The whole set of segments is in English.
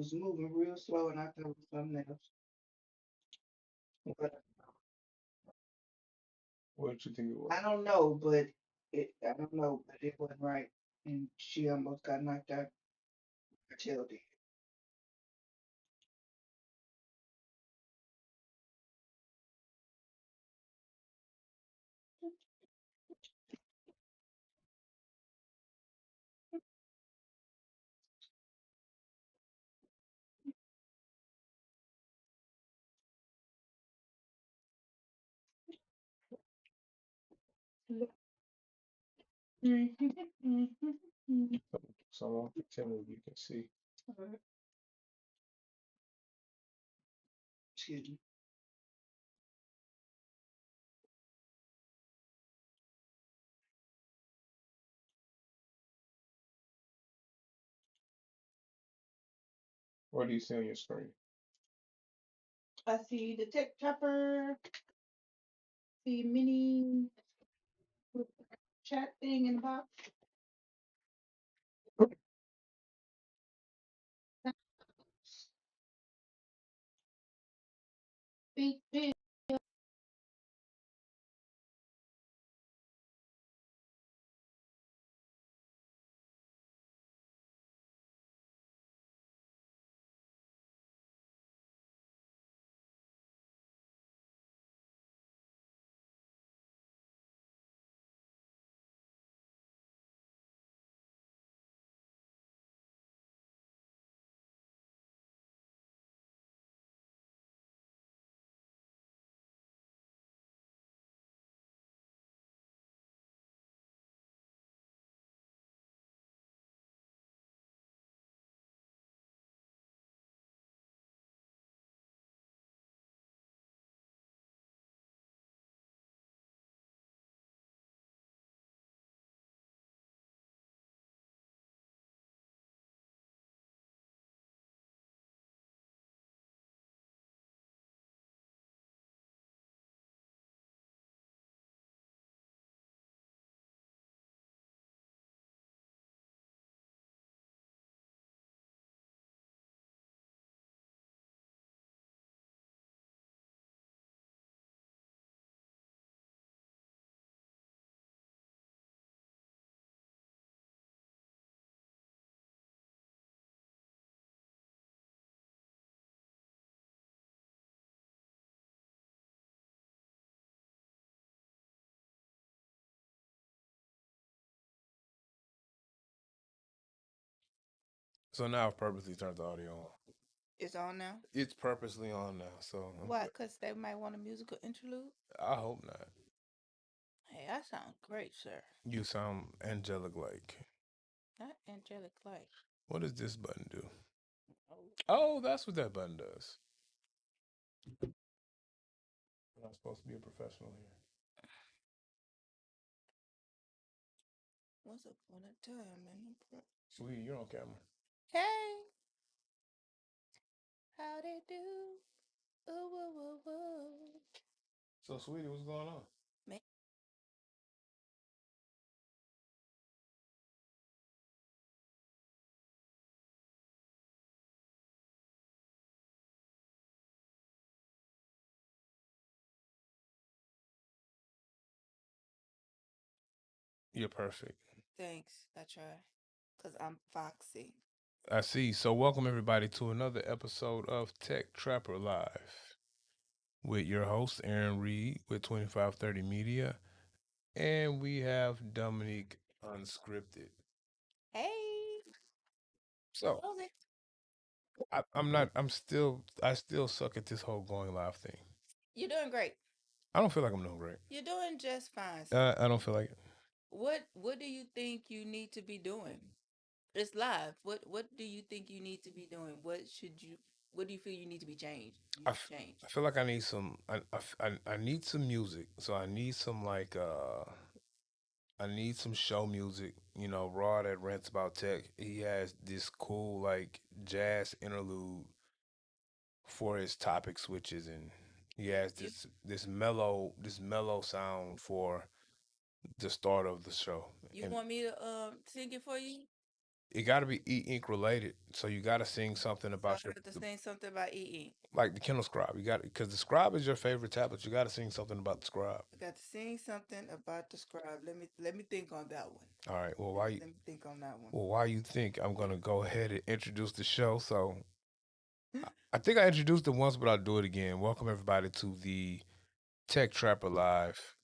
was moving real slow, and I thought it was something else. But What did you think it was? I don't know, but I don't know, but it wasn't right, and she almost got knocked out. I tell you. Someone tell me if you can see. Excuse me. What do you see on your screen? I see the tech chopper, the mini chat thing in the box. Big, big. So now I've purposely turned the audio on. It's on now. It's purposely on now, so Why? Because they might want a musical interlude. I hope not. Hey, that sounds great, sir. You sound angelic like. Not angelic light. What does this button do? Oh, Oh, that's what that button does. I'm not supposed to be a professional here. once upon a time in the Sweetie, you're on camera. Hey, how they do? Ooh, woo, woo, woo. So, sweetie, what's going on? Man, You're perfect. thanks. I try. Because I'm foxy. I see. So, welcome everybody to another episode of Tech Trapper Live with your host, Aaron Reed with 2530 Media. And we have Dominique Unscripted. Hey, So, Rosie. I'm not, I still suck at this whole going live thing. You're doing great. I don't feel like I'm doing great. You're doing just fine, sir. I don't feel like it. What do you think you need to be doing? It's live. What do you think you need to be doing? What do you feel you need to be changed? You I, need f- to change. I feel like I need some, I need some music. So, I need some, I need some show music. You know, Raw that rants about tech. He has this cool like jazz interlude for his topic switches, and he You has you this mellow sound for the start of the show. you And want me to sing it for you? It got to be e-ink related. So you got to sing something So I about your have to say something about eating. like the Kindle Scribe. You got because the Scribe is your favorite tablet. You got to sing something about the Scribe. I got to sing something about the scribe. Let me think on that one. All right. Well, Let me think on that one. why you think I'm gonna go ahead and introduce the show? So I think I introduced it once, but I'll do it again. Welcome everybody to the Tech Trapper Live.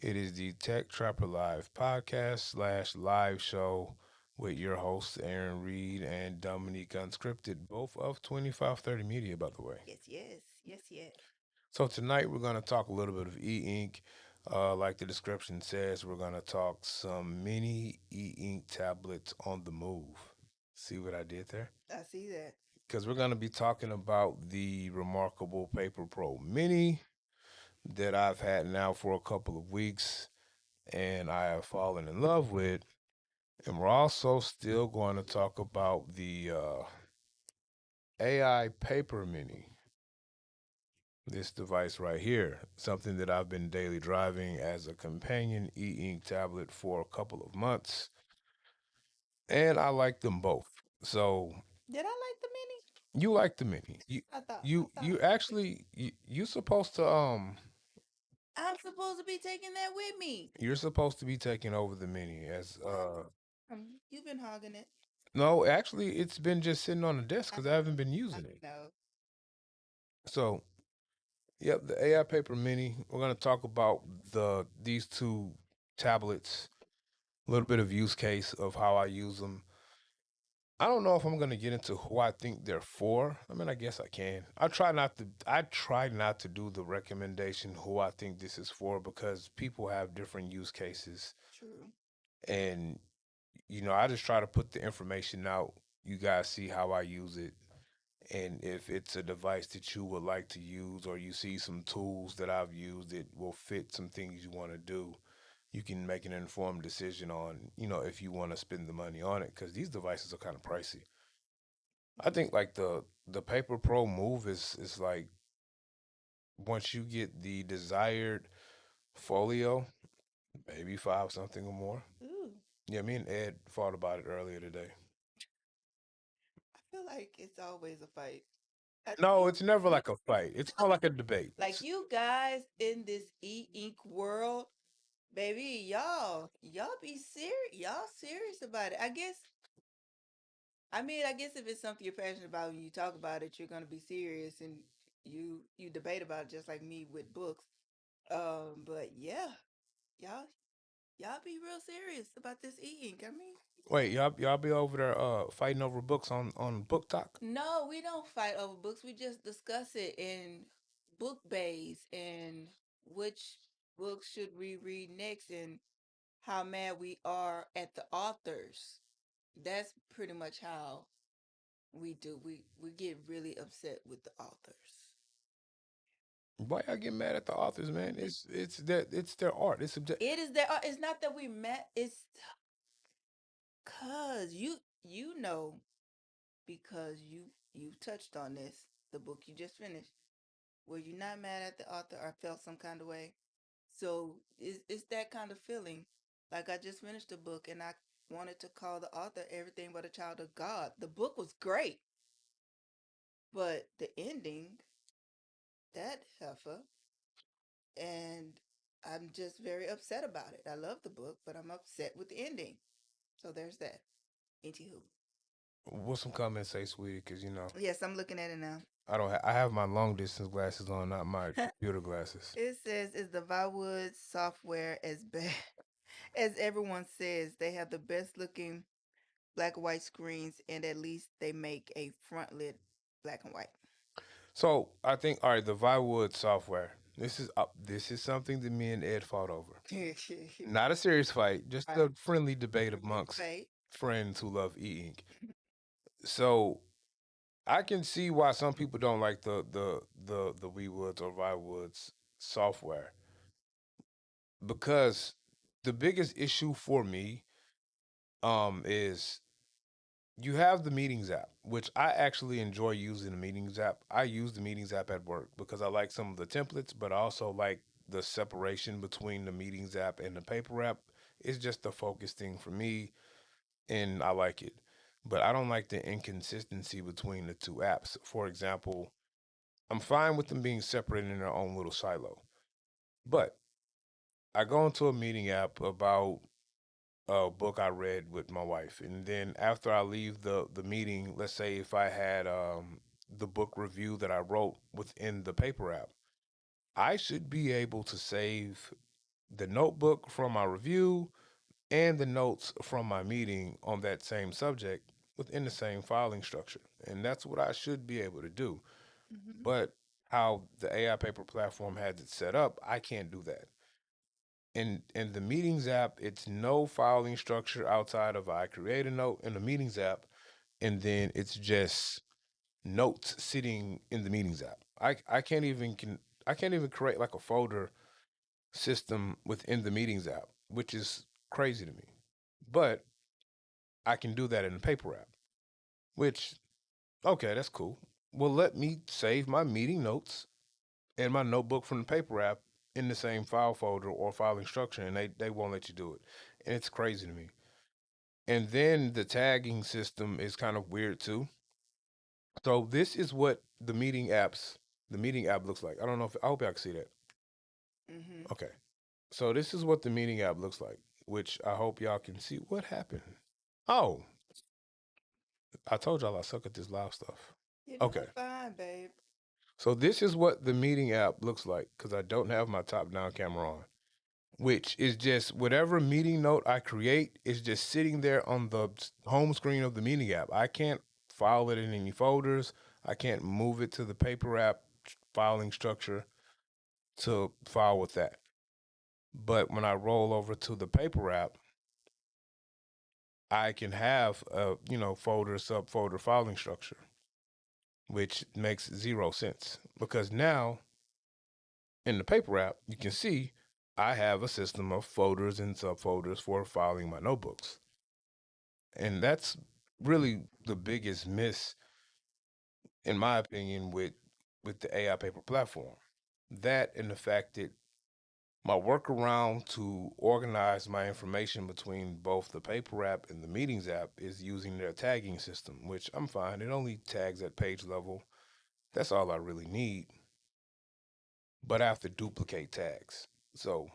It is the Tech Trapper Live podcast slash live show with your hosts Aaron Reed and Dominique Unscripted, both of 2530 Media, by the way. Yes, yes, yes, yes. So tonight we're going to talk a little bit of e-ink. Like the description says, we're going to talk some mini e-ink tablets on the move. See what I did there? I see that. Because we're going to be talking about the remarkable Paper Pro Mini that I've had now for a couple of weeks and I have fallen in love with. And we're also still going to talk about the AI Paper Mini, this device right here, something that I've been daily driving as a companion e-ink tablet for a couple of months, and I like them both. So Did I like the mini? you like the mini? I thought You I liked it. actually you supposed to I'm supposed to be taking that with me. you're supposed to be taking over the mini as What? You've been hogging it. no, actually it's been just sitting on the desk I because I haven't know. been I using it. know. So yep, the AI Paper Mini. We're gonna talk about these two tablets, a little bit of use case of how I use them. I don't know if I'm gonna get into who I think they're for. I mean, I guess I can. I try not to do the recommendation who I think this is for because people have different use cases, True. and I just try to put the information out. You guys see how I use it, and if it's a device that you would like to use, or you see some tools that I've used that will fit some things you want to do, you can make an informed decision on, if you want to spend the money on it, because these devices are kind of pricey. I think like the Paper Pro Move is like once you get the desired folio, maybe five something or more. Ooh. Yeah, me and Ed fought about it earlier today. I feel like it's always a fight. I, No, you, it's never like a fight. It's more like a debate. like you guys in this e-ink world, baby, y'all be serious. Y'all serious about it. I guess if it's something you're passionate about when you talk about it, you're gonna be serious and you debate about it just like me with books. But yeah, y'all y'all be real serious about this e-ink. Wait, y'all be over there fighting over books on Book Talk? No, we don't fight over books. We just discuss it in book bays and which books should we read next and how mad we are at the authors. That's pretty much how we do. We get really upset with the authors. Why y'all get mad at the authors, man? It's their art. It's subject. It is there. It's not that we met. It's cause you know because you touched on this the book you just finished. Were you not mad at the author or felt some kind of way? So it's that kind of feeling. Like I just finished a book and I wanted to call the author everything but a child of God. The book was great, but the ending, that heifer, and I'm just very upset about it. I love the book, but I'm upset with the ending. So there's that. Anywho. What's some comments say, sweetie? Because Yes, I'm looking at it now. I have my long distance glasses on, not my computer glasses. It says, is the Viwood software as bad as everyone says? They have the best looking black and white screens, and at least they make a front lit black and white. So I think all right, the Viwood software. This is something that me and Ed fought over. Not a serious fight, just Right. a friendly debate amongst Debate. friends who love e-ink. So I can see why some people don't like the WeWoods or Viwoods software because the biggest issue for me is you have the meetings app, which I actually enjoy using the meetings app. I use the meetings app at work because I like some of the templates, but I also like the separation between the meetings app and the paper app. It's just a focus thing for me. and I like it. But I don't like the inconsistency between the two apps. For example, I'm fine with them being separated in their own little silo. But I go into a meeting app about a book I read with my wife, and then after I leave the meeting, let's say if I had the book review that I wrote within the paper app, I should be able to save the notebook from my review and the notes from my meeting on that same subject within the same filing structure. And that's what I should be able to do. Mm-hmm. But how the AI paper platform has it set up, I can't do that. In the meetings app, it's no filing structure outside of I create a note in the meetings app, and then it's just notes sitting in the meetings app. I can't even create like a folder system within the meetings app, which is crazy to me. But I can do that in the paper app, which, okay, that's cool. Well, let me save my meeting notes and my notebook from the paper app in the same file folder or filing structure, and they won't let you do it. And it's crazy to me. And then the tagging system is kind of weird too. So this is what the meeting app looks like. I don't know if I hope y'all can see that. Mm-hmm. Okay. So this is what the meeting app looks like, which I hope y'all can see. What happened? Oh, I told y'all I suck at this live stuff. You're Okay. doing fine, babe. So this is what the meeting app looks like because I don't have my top down camera on, which is just whatever meeting note I create is just sitting there on the home screen of the meeting app. I can't file it in any folders. I can't move it to the paper app filing structure to file with that. But when I roll over to the paper app, I can have a folder subfolder filing structure, which makes zero sense because now in the paper app you can see I have a system of folders and subfolders for filing my notebooks. And that's really the biggest miss, in my opinion, with the AI paper platform. That and the fact that my workaround to organize my information between both the paper app and the meetings app is using their tagging system, which I'm fine. It only tags at page level. That's all I really need. But I have to duplicate tags. So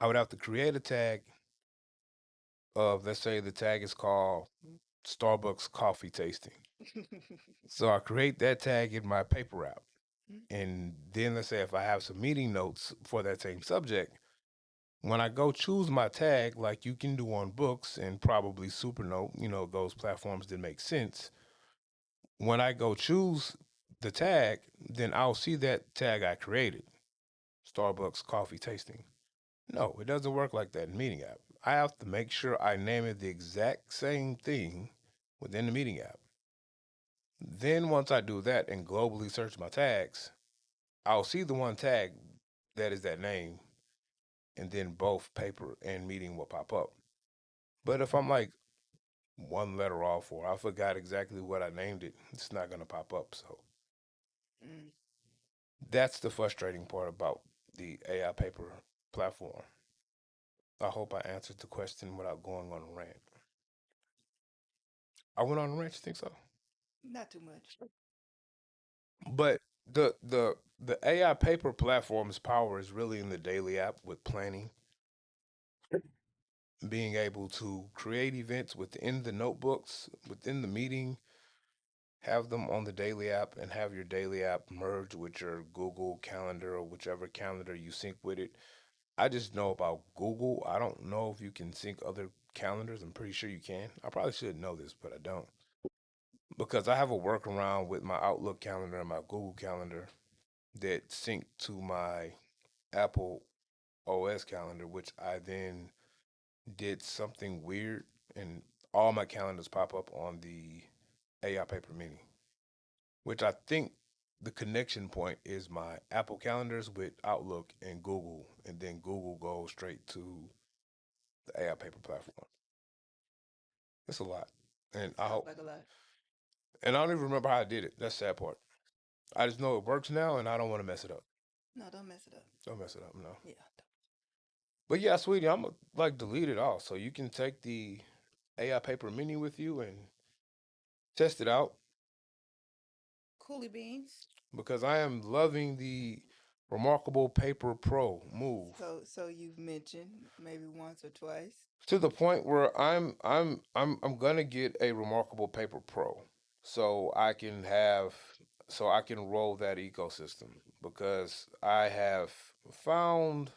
I would have to create a tag of, let's say the tag is called Starbucks coffee tasting. So I create that tag in my paper app. And then let's say if I have some meeting notes for that same subject, when I go choose my tag, like you can do on books and probably Supernote, those platforms that make sense. When I go choose the tag, then I'll see that tag I created, Starbucks coffee tasting. No, it doesn't work like that in Meeting app. I have to make sure I name it the exact same thing within the Meeting app. Then once I do that and globally search my tags, I'll see the one tag that is that name, and then both paper and meeting will pop up. But if I'm like one letter off or I forgot exactly what I named it, it's not going to pop up. So Mm. that's the frustrating part about the AI paper platform. I hope I answered the question without going on a rant. I went on a rant, you think so? Not too much. But the AI paper platform's power is really in the daily app with planning, being able to create events within the notebooks, within the meeting, have them on the daily app, and have your daily app merge with your Google Calendar or whichever calendar you sync with it. I just know about Google. I don't know if you can sync other calendars. I'm pretty sure you can. I probably should know this, but I don't. Because I have a workaround with my Outlook calendar and my Google calendar that sync to my Apple OS calendar, which I then did something weird and all my calendars pop up on the AI Paper Mini, which I think the connection point is my Apple calendars with Outlook and Google, and then Google goes straight to the AI Paper platform. It's a lot, and I Sounds hope, like a lot. and I don't even remember how I did it. That's the sad part. I just know it works now, and I don't want to mess it up. No, don't mess it up. Don't mess it up, no. Yeah. But yeah, sweetie, I'm gonna like delete it all, so you can take the AI Paper Mini with you and test it out Coolie beans. because I am loving the Remarkable Paper Pro move So you've mentioned maybe once or twice. to the point where I'm gonna get a Remarkable Paper Pro so I can have so I can roll that ecosystem because I have found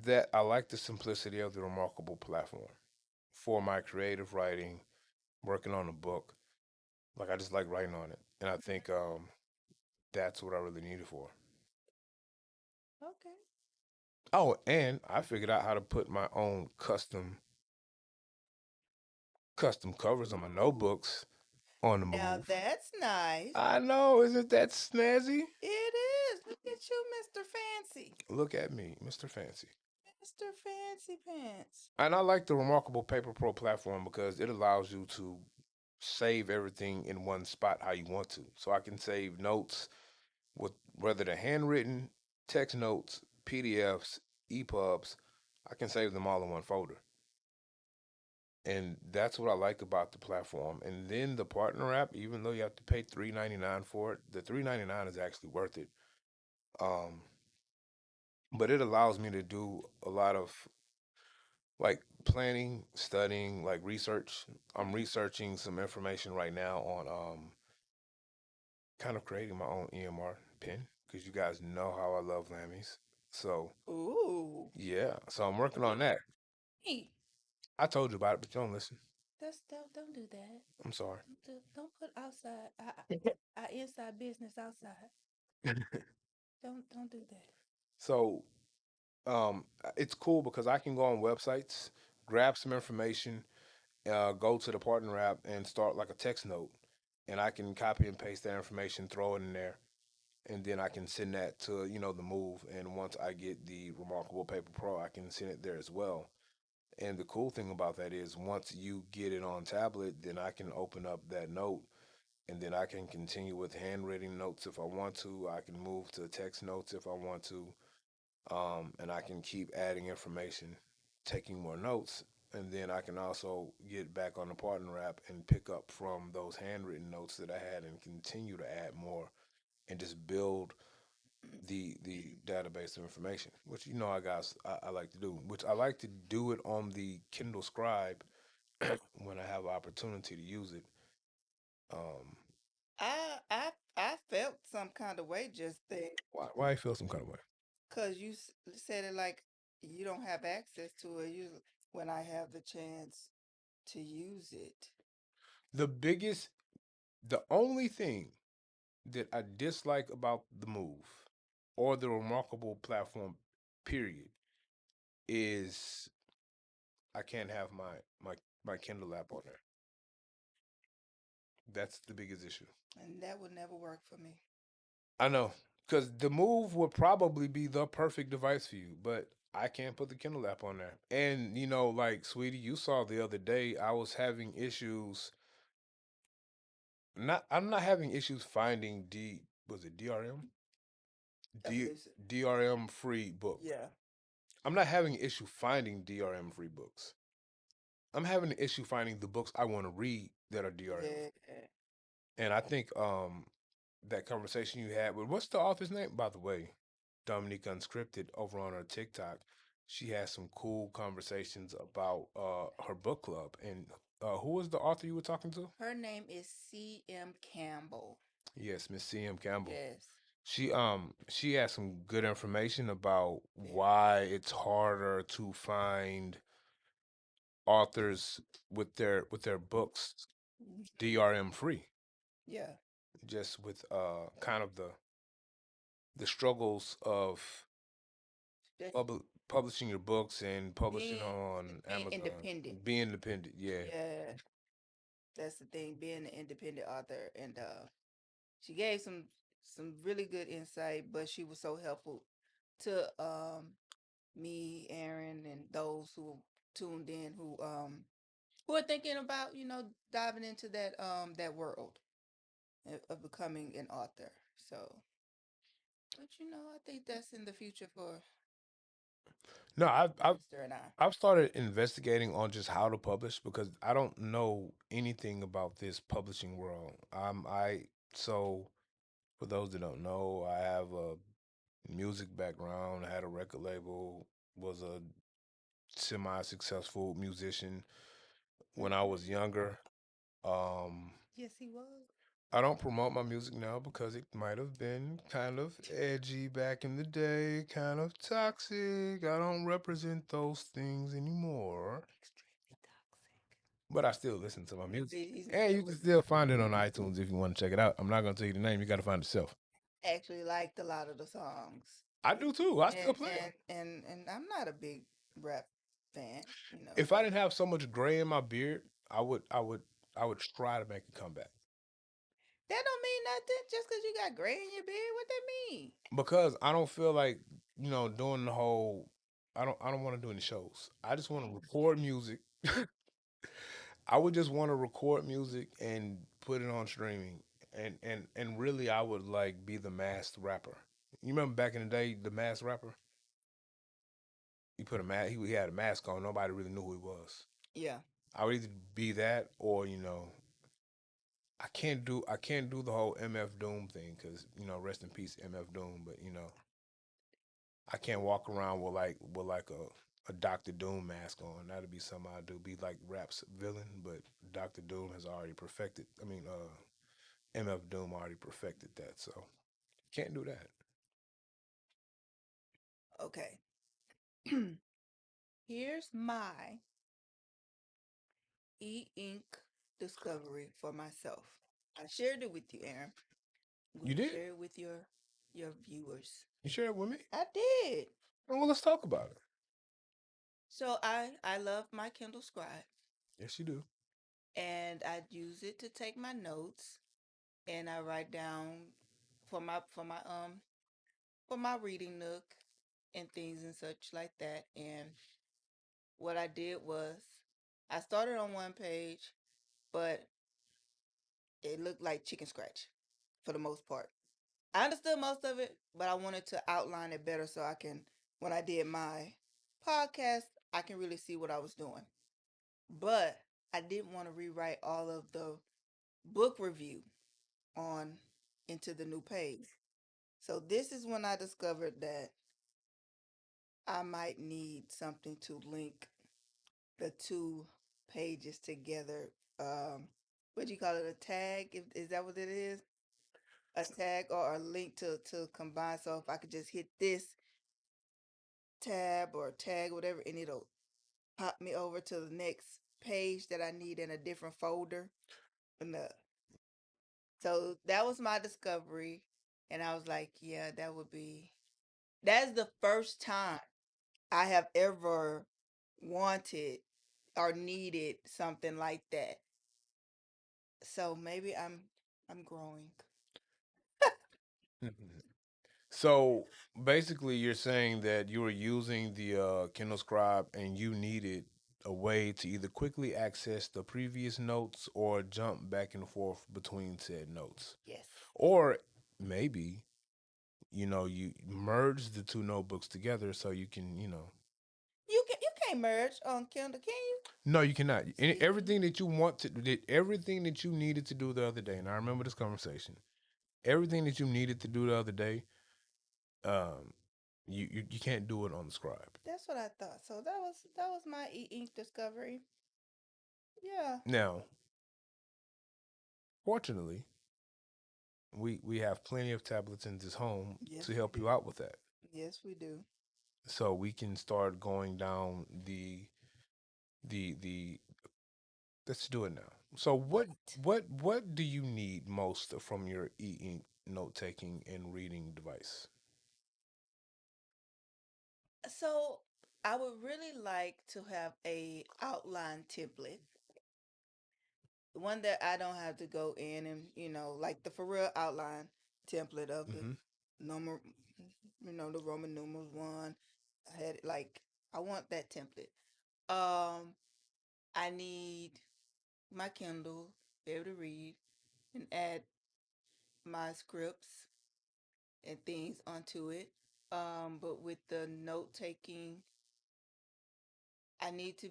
that I like the simplicity of the Remarkable platform for my creative writing, working on a book. Like I just like writing on it, and I think that's what I really need it for. Okay. Oh, and I figured out how to put my own custom covers on my Ooh. notebooks on the Now move. that's nice. I know, isn't that snazzy? It is. Look at you, Mr. Fancy. Look at me, Mr. Fancy. Mr. Fancy Pants. And I like the Remarkable Paper Pro platform because it allows you to save everything in one spot how you want to. So I can save notes with whether they're handwritten, text notes, PDFs, EPUBs. I can save them all in one folder. And that's what I like about the platform. And then the partner app, even though you have to pay $3.99 for it, the $3.99 is actually worth it. Um, but it allows me to do a lot of like planning, studying, like research. I'm researching some information right now on kind of creating my own EMR pin because you guys know how I love Lammies. So Ooh. yeah, so I'm working on that. Hey, I told you about it, but you don't listen. don't do that. I'm sorry. Don't put outside our inside business outside. Don't do that. So it's cool because I can go on websites, grab some information, go to the partner app, and start like a text note, and I can copy and paste that information, throw it in there, and then I can send that to the move. And once I get the Remarkable Paper Pro, I can send it there as well. And the cool thing about that is once you get it on tablet, then I can open up that note and then I can continue with handwritten notes if I want to. I can move to text notes if I want to. And I can keep adding information, taking more notes, and then I can also get back on the partner app and pick up from those handwritten notes that I had and continue to add more and just build the database of information, which I like to do, which I like to do it on the Kindle Scribe when I have opportunity to use it. Um, I felt some kind of way just then, why I feel some kind of way. cause you said it like you don't have access to it. You when I have the chance to use it. The biggest, the only thing that I dislike about the move or the remarkable platform, period, is I can't have my Kindle app on there. That's the biggest issue. And that would never work for me. I know, because the move would probably be the perfect device for you, but I can't put the Kindle app on there. And like sweetie, you saw the other day, I was having issues. I'm not having issues finding was it DRM? I believe so. DRM free books. Yeah. I'm not having an issue finding DRM free books. I'm having an issue finding the books I want to read that are DRM. Yeah. And I think that conversation you had with what's the author's name, by the way, Dominique Unscripted over on her TikTok. She has some cool conversations about her book club. And who was the author you were talking to? Her name is C.M. Campbell. Yes, Miss C.M. Campbell. Yes. She has some good information about Very. why it's harder to find authors with their books Mhm. DRM free. Yeah. Just with kind of the struggles of That publishing your books and publishing being on being Amazon, independent. being independent. Yeah, Yeah. That's the thing, being an independent author. And she gave some really good insight, but she was so helpful to me, Aaron, and those who tuned in who are thinking about, diving into that world of becoming an author. So, but I think that's in the future for No, I've Mister and I. I've started investigating on just how to publish because I don't know anything about this publishing world. I so for those that don't know, I have a music background. I had a record label. Was a semi-successful musician when I was younger. Um, Yes, he was. I don't promote my music now because it might have been kind of edgy back in the day, kind of toxic. I don't represent those things anymore. Extremely toxic. But I still listen to my music. He's And you can still find it on iTunes if you want to check it out. I'm not going to tell you the name. You got to find it yourself. actually liked a lot of the songs. I do too. I still And play them. I'm not a big rap fan, If I but didn't have so much gray in my beard, I would try to make a comeback. that don't mean nothing just because you got gray in your beard. What that mean? Because I don't feel like, doing the whole I don't want to do any shows. I just want to record music. I would just want to record music and put it on streaming. And really I would like be the masked rapper. You remember back in the day, the masked rapper? He put a mask. He had a mask on. Nobody really knew who he was. Yeah. I would either be that, or I can't do the whole MF Doom thing because rest in peace MF Doom. But I can't walk around with like a Doctor Doom mask on. That'd be something I do. Be like rap's villain, but Doctor Doom has already perfected. I mean, MF Doom already perfected that, so can't do that. Okay. Here's my e-ink discovery for myself. I shared it with you, Aaron. I'm You going to did? share it with your viewers. You share it with me? I did. Oh, well, let's talk about it. So I love my Kindle Scribe, Yes, you do. and I use it to take my notes, and I write down for my reading nook and things and such like that. And what I did was I started on one page, but it looked like chicken scratch for the most part. I understood most of it, but I wanted to outline it better so I can, when I did my podcast, I can really see what I was doing. But I didn't want to rewrite all of the book review on into the new page. So this is when I discovered that I might need something to link the two pages together. What do you call it? A tag? Is that what it is? A tag or a link to combine. So if I could just hit this tab or tag, whatever, and it'll pop me over to the next page that I need in a different folder. And so that was my discovery. And I was like, yeah, that's the first time I have ever wanted or needed something like that. So maybe I'm growing. Mhm. So basically, you're saying that you were using the Kindle Scribe and you needed a way to either quickly access the previous notes or jump back and forth between said notes. Yes. Or maybe, you merge the two notebooks together so you can, You can't merge on Kindle, can you? no, you cannot. See? Everything that you everything that you needed to do the other day, and I remember this conversation, everything that you needed to do the other day, um, you can't do it on the Scribe. That's what I thought. So that was my e-ink discovery. Yeah. Now, fortunately, we have plenty of tablets in this home Yes, to we help do. you out with that. Yes, we do. So we can start going down the let's do it now. So what What? what do you need most from your e-ink note taking and reading device? So I would really like to have a outline template, one that I don't have to go in and like the for real outline template of the Hmm. number, the Roman numerals one. I had it like I want that template. Um, I need my Kindle, be able to read and add my scripts and things onto it. But with the note taking, I need to,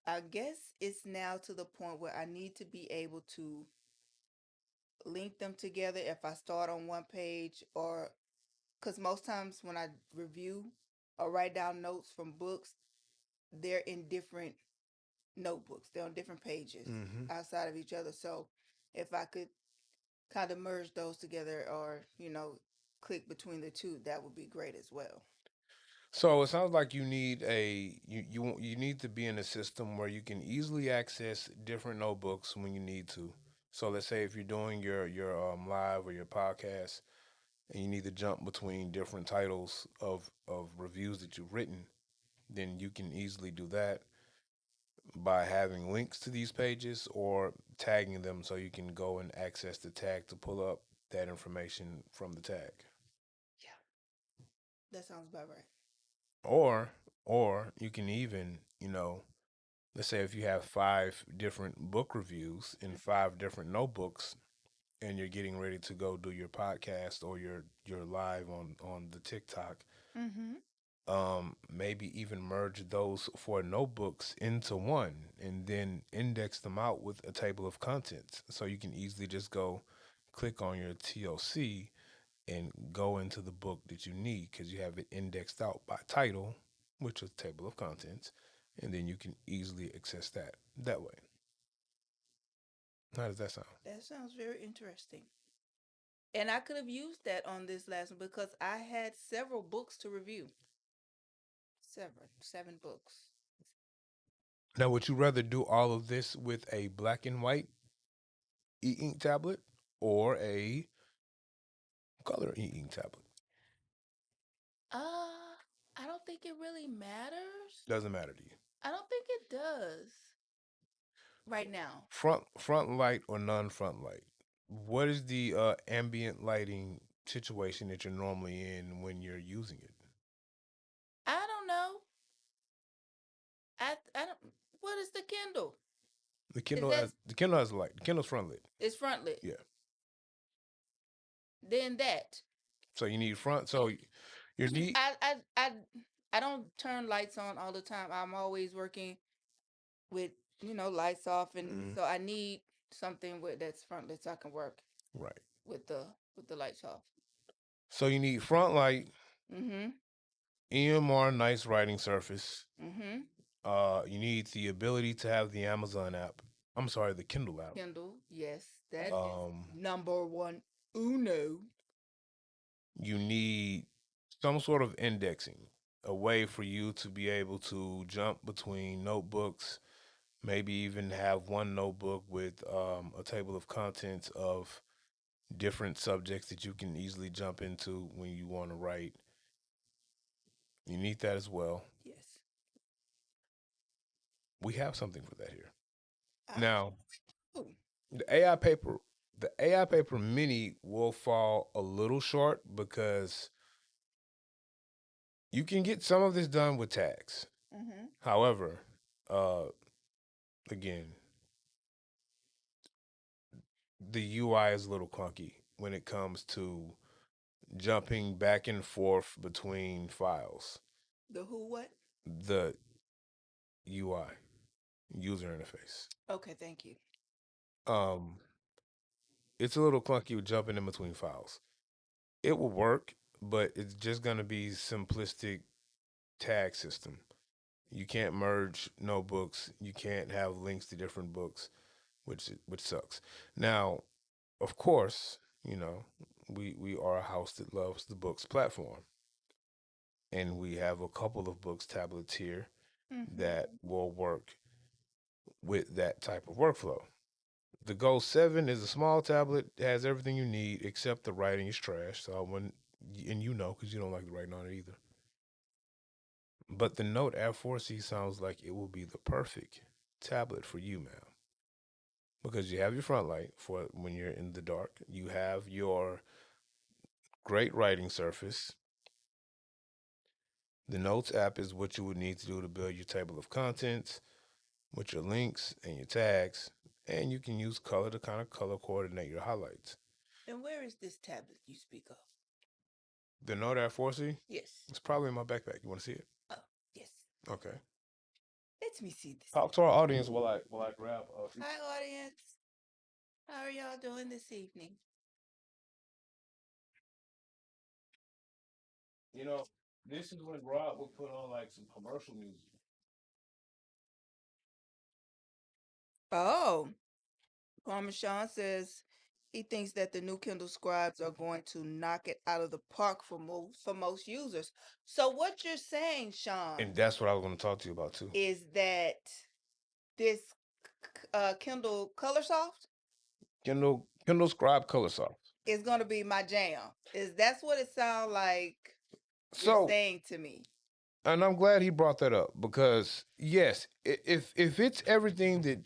I guess it's now to the point where I need to be able to link them together if I start on one page, or because most times when I review or write down notes from books, they're in different notebooks. They're on different pages Hmm. outside of each other. So if I could kind of merge those together, or, click between the two, that would be great as well. So it sounds like you need you need to be in a system where you can easily access different notebooks when you need to. So let's say if you're doing your live or your podcast and you need to jump between different titles of reviews that you've written, then you can easily do that by having links to these pages or tagging them so you can go and access the tag to pull up that information from the tag. Yeah, that sounds about right. Or or you can even, let's say if you have five different book reviews in five different notebooks and you're getting ready to go do your podcast or your live on the TikTok, Mm-hmm. maybe even merge those four notebooks into one and then index them out with a table of contents. So you can easily just go click on your TOC and go into the book that you need because you have it indexed out by title, which is table of contents, and then you can easily access that way. How does that sound? That sounds very interesting. And I could have used that on this last one because I had several books to review. Several, 7 books. Now, would you rather do all of this with a black and white e-ink tablet or a color e-ink tablet? I don't think it really matters. Doesn't matter to you. I don't think it does right now. Front light or non-front light? What is the ambient lighting situation that you're normally in when you're using it? I don't know. I don't. What is the Kindle? Is that The Kindle has a light. The Kindle's front lit. it's front lit? Yeah. Then that. So you need front. So you need. I I I I don't turn lights on all the time. I'm always working with lights off, and Mhm. so I need something with that's front lit so I can work Right. with the lights off. So you need front light, Mm-hmm. EMR, nice writing surface. Mm-hmm. You need the ability to have the Amazon app. I'm sorry, the Kindle app. Kindle, yes, that is Um, number one. Uno. you need some sort of indexing, a way for you to be able to jump between notebooks, maybe even have one notebook with a table of contents of different subjects that you can easily jump into when you want to write. You need that as well. Yes. We have something for that here. Ah. Now, Oh. the AI paper, the AI paper mini will fall a little short because you can get some of this done with tags. Mm-hmm. However, uh, again, the UI is a little clunky when it comes to jumping back and forth between files. The who what? The UI, user interface. Okay, thank you. Um, it's a little clunky with jumping in between files. It will work, but it's just gonna be simplistic tag system. You can't merge notebooks. You can't have links to different books, which sucks. Now, of course, we are a house that loves the books platform, and we have a couple of books tablets here that Mm-hmm. will work with that type of workflow. The Go 7 is a small tablet, has everything you need except the writing is trash. So I wouldn't, and because you don't like the writing on it either. But the Note App 4C sounds like it will be the perfect tablet for you, ma'am. Because you have your front light for when you're in the dark. You have your great writing surface. The Notes app is what you would need to do to build your table of contents with your links and your tags. And you can use color to kind of color coordinate your highlights. And where is this tablet you speak of? The Note Air 4C? Yes. It's probably in my backpack. You want to see it? Oh, yes. Okay. Let me see this. Talk to our audience while I grab. Hi, audience. How are y'all doing this evening? You know, this is when Rob would put on like some commercial music. Oh, Parmesan says he thinks that the new Kindle Scribes are going to knock it out of the park for most users. So what you're saying, Sean, And that's what I was going to talk to you about too. is that this Kindle Colorsoft Kindle Scribe Color Soft. is going to be my jam. Is that's what it sounds like you're So, saying to me? and I'm glad he brought that up because yes, if it's everything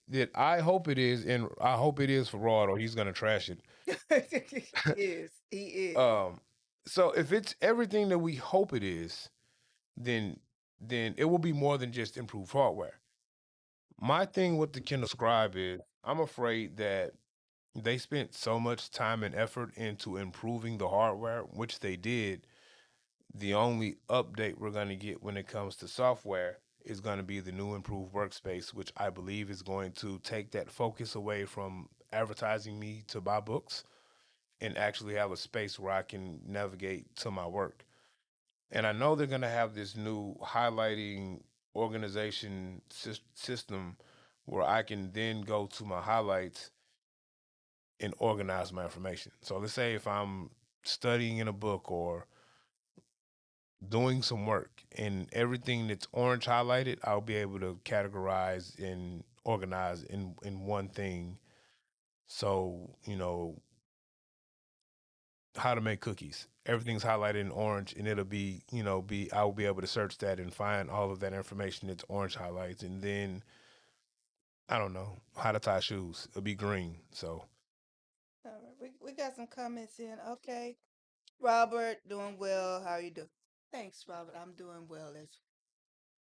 that I hope it is, and I hope it is for Rod, or he's gonna trash it. He is. He is. um, so if it's everything that we hope it is, then it will be more than just improved hardware. My thing with the Kindle Scribe is I'm afraid that they spent so much time and effort into improving the hardware, which they did. The only update we're going to get when it comes to software is going to be the new improved workspace, which I believe is going to take that focus away from advertising me to buy books and actually have a space where I can navigate to my work. And I know they're going to have this new highlighting organization system where I can then go to my highlights and organize my information. So let's say if I'm studying in a book or doing some work and everything that's orange highlighted, I'll be able to categorize and organize in one thing. So, how to make cookies. Everything's highlighted in orange and it'll be, I'll be able to search that and find all of that information that's orange highlights. And then, I don't know, how to tie shoes. It'll be green. So, All right, we got some comments in. Okay. Robert, doing well. How are you doing? Thanks, Robert. I'm doing well as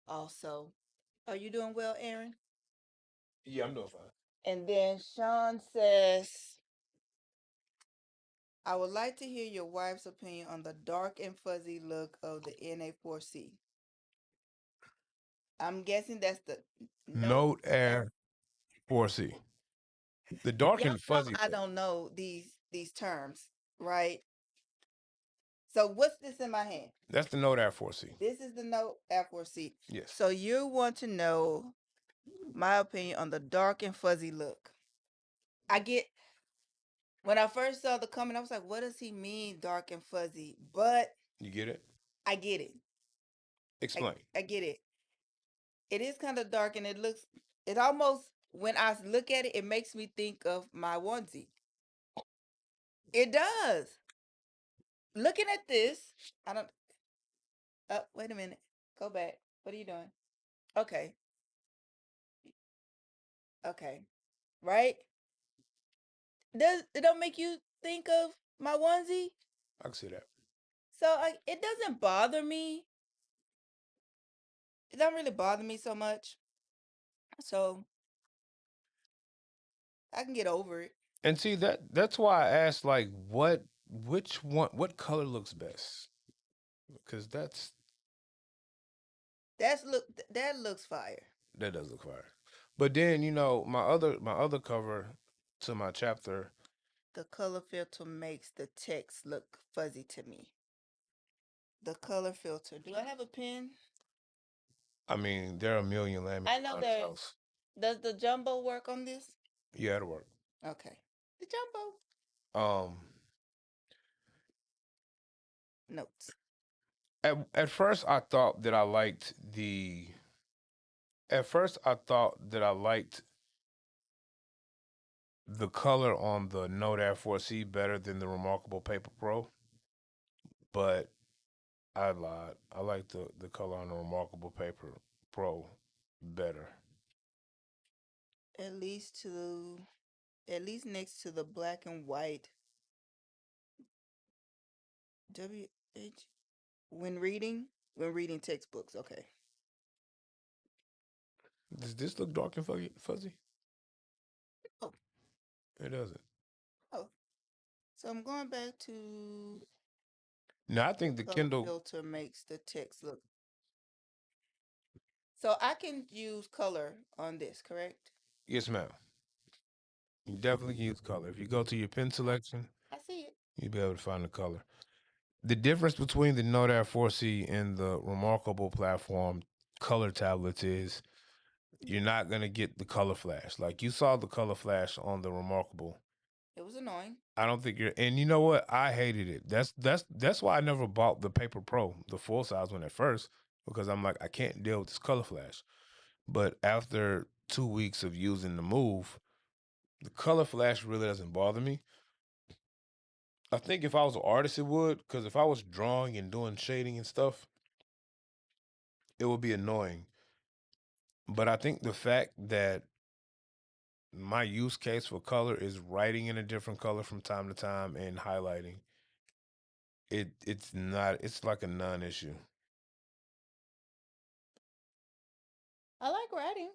also. Are you doing well, Aaron? yeah, I'm doing fine. And then Sean says, I would like to hear your wife's opinion on the dark and fuzzy look of the NA4C. I'm guessing that's the note. Note Air 4C. The dark Y'all and know fuzzy I look. don't know these terms, right? So what's this in my hand? That's the Note Air 4C. This is the note F4C. Yes. So you want to know my opinion on the dark and fuzzy look. I get when I first saw the comment, I was like, what does he mean dark and fuzzy? But You get it? I get it. I, Explain. I get it. It is kind of dark and it almost, when I look at it, it makes me think of my onesie. It does. Looking at this, I don't, wait a minute. Go back. What are you doing? Okay. Okay. Right? Does it don't make you think of my onesie? I can see that. So it doesn't bother me. It don't really bother me so much. So I can get over it. And see that's why I asked like what color looks best? Because That looks fire. that does look fire. But then, my other cover to my chapter, The color filter makes the text look fuzzy to me. The color filter. Do I have a pen? I mean, there are a million landmines I know around this there's. house. Does the jumbo work on this? Yeah, it'll work. Okay. The jumbo Um notes. at first I thought that I liked the at first I thought that I liked the color on the Note Air 4C better than the Remarkable Paper Pro, but I lied. I like the color on the Remarkable Paper Pro better. At least to at least next to the black and white WH when reading textbooks. Okay. Does this look dark and fuzzy? Oh, It doesn't. oh. So I'm going back to Now I think the Color Kindle. filter makes the text look. So I can use color on this, correct? Yes, ma'am. You definitely can use color. If you go to your pen selection, I see it. you'll be able to find the color. The difference between the Note Air 4C and the Remarkable platform color tablets is you're not gonna get the color flash. Like you saw the color flash on the Remarkable. It was annoying. I don't think you're. And you know what? I hated it. That's why I never bought the Paper Pro, the full size one at first, because I'm like I can't deal with this color flash. But after 2 weeks of using the Move, the color flash really doesn't bother me. I think if I was an artist, it would, because if I was drawing and doing shading and stuff, it would be annoying. But I think the fact that my use case for color is writing in a different color from time to time and highlighting, it's like a non-issue. I like writing.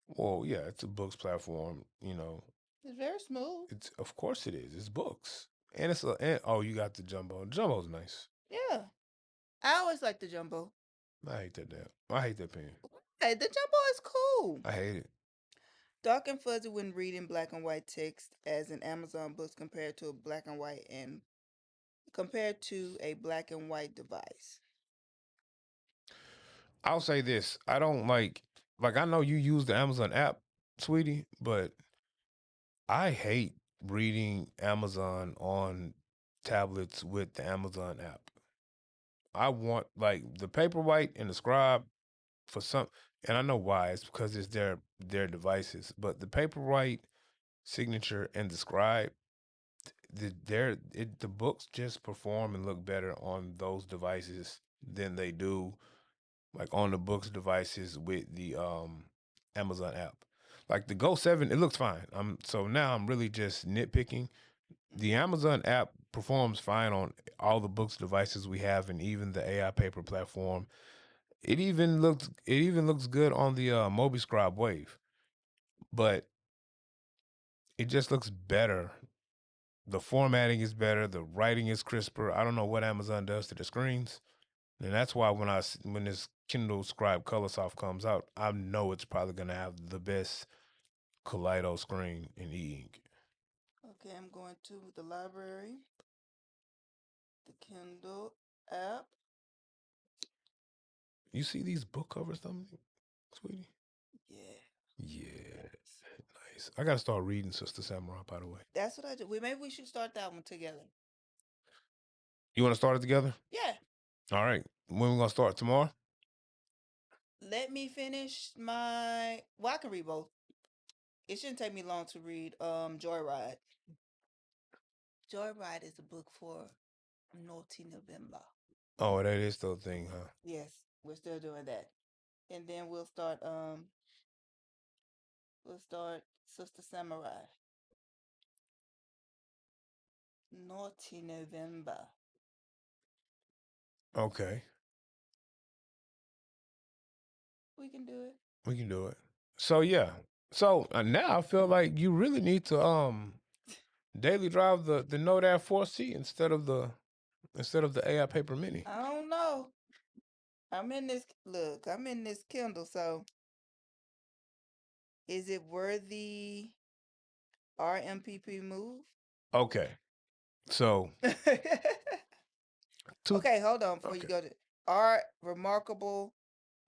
Well, yeah, it's a books platform, you know. It's very smooth. It's of course it is. It's books. And and oh, you got the jumbo. Jumbo's nice. Yeah. I always like the jumbo. I hate that damn. I hate that pen. Hey, the jumbo is cool. I hate it. Dark and fuzzy when reading black and white text as in Amazon books compared to a black and white device. I'll say this. I don't like I know you use the Amazon app, sweetie, but I hate reading Amazon on tablets with the Amazon app. I want like the Paperwhite and the Scribe for some, and I know why. It's because it's their devices. But the Paperwhite, Signature, and the Scribe, the books just perform and look better on those devices than they do like on the books devices with the Amazon app. Like the Go 7, it looks fine. So now I'm really just nitpicking. The Amazon app performs fine on all the books devices we have and even the AI paper platform. It even looks good on the MobiScribe Wave. But it just looks better. The formatting is better, the writing is crisper. I don't know what Amazon does to the screens. And that's why when this Kindle Scribe Colorsoft comes out, I know it's probably gonna have the best Kaleido screen in e-ink. Okay, I'm going to the library, the Kindle app. You see these book covers, Dominique, sweetie? Yeah. Yeah, nice. I gotta start reading Sister Samurai, by the way. That's what I do. Maybe we should start that one together. You want to start it together? Yeah. All right. When we gonna start tomorrow? Let me finish my. Well, I can read both. It shouldn't take me long to read. Joyride. Joyride is a book for Naughty November. Oh, that is the thing, huh? Yes, we're still doing that, and then we'll start. We'll start Sister Samurai. Naughty November. Okay, We can do it. we can do it. So yeah. So now I feel like you really need to daily drive the Note Air 4C instead of the AI Paper Mini. I don't know. I'm in this. Look, I'm in this Kindle. So, is it worthy? RMPP move? Okay. So two. Okay, hold on before you Okay. go to art remarkable.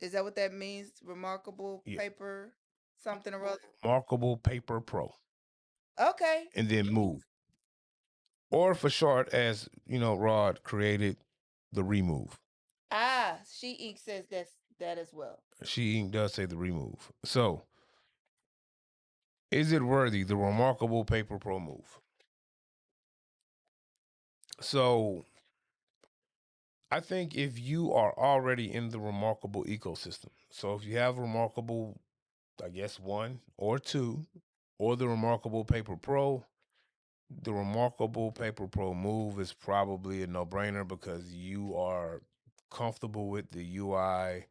Is that what that means? Remarkable Yeah. paper, something or other. Markable Paper Pro, Okay. and then Move, or for short, as you know, Rod created the Remove. Ah, She Ink says that as well. She does say the Remove. So, is it worthy the Remarkable Paper Pro Move? So, I think if you are already in the Remarkable ecosystem, so if you have Remarkable, I guess one or two, or the Remarkable Paper Pro, the Remarkable Paper Pro Move is probably a no brainer because you are comfortable with the UI,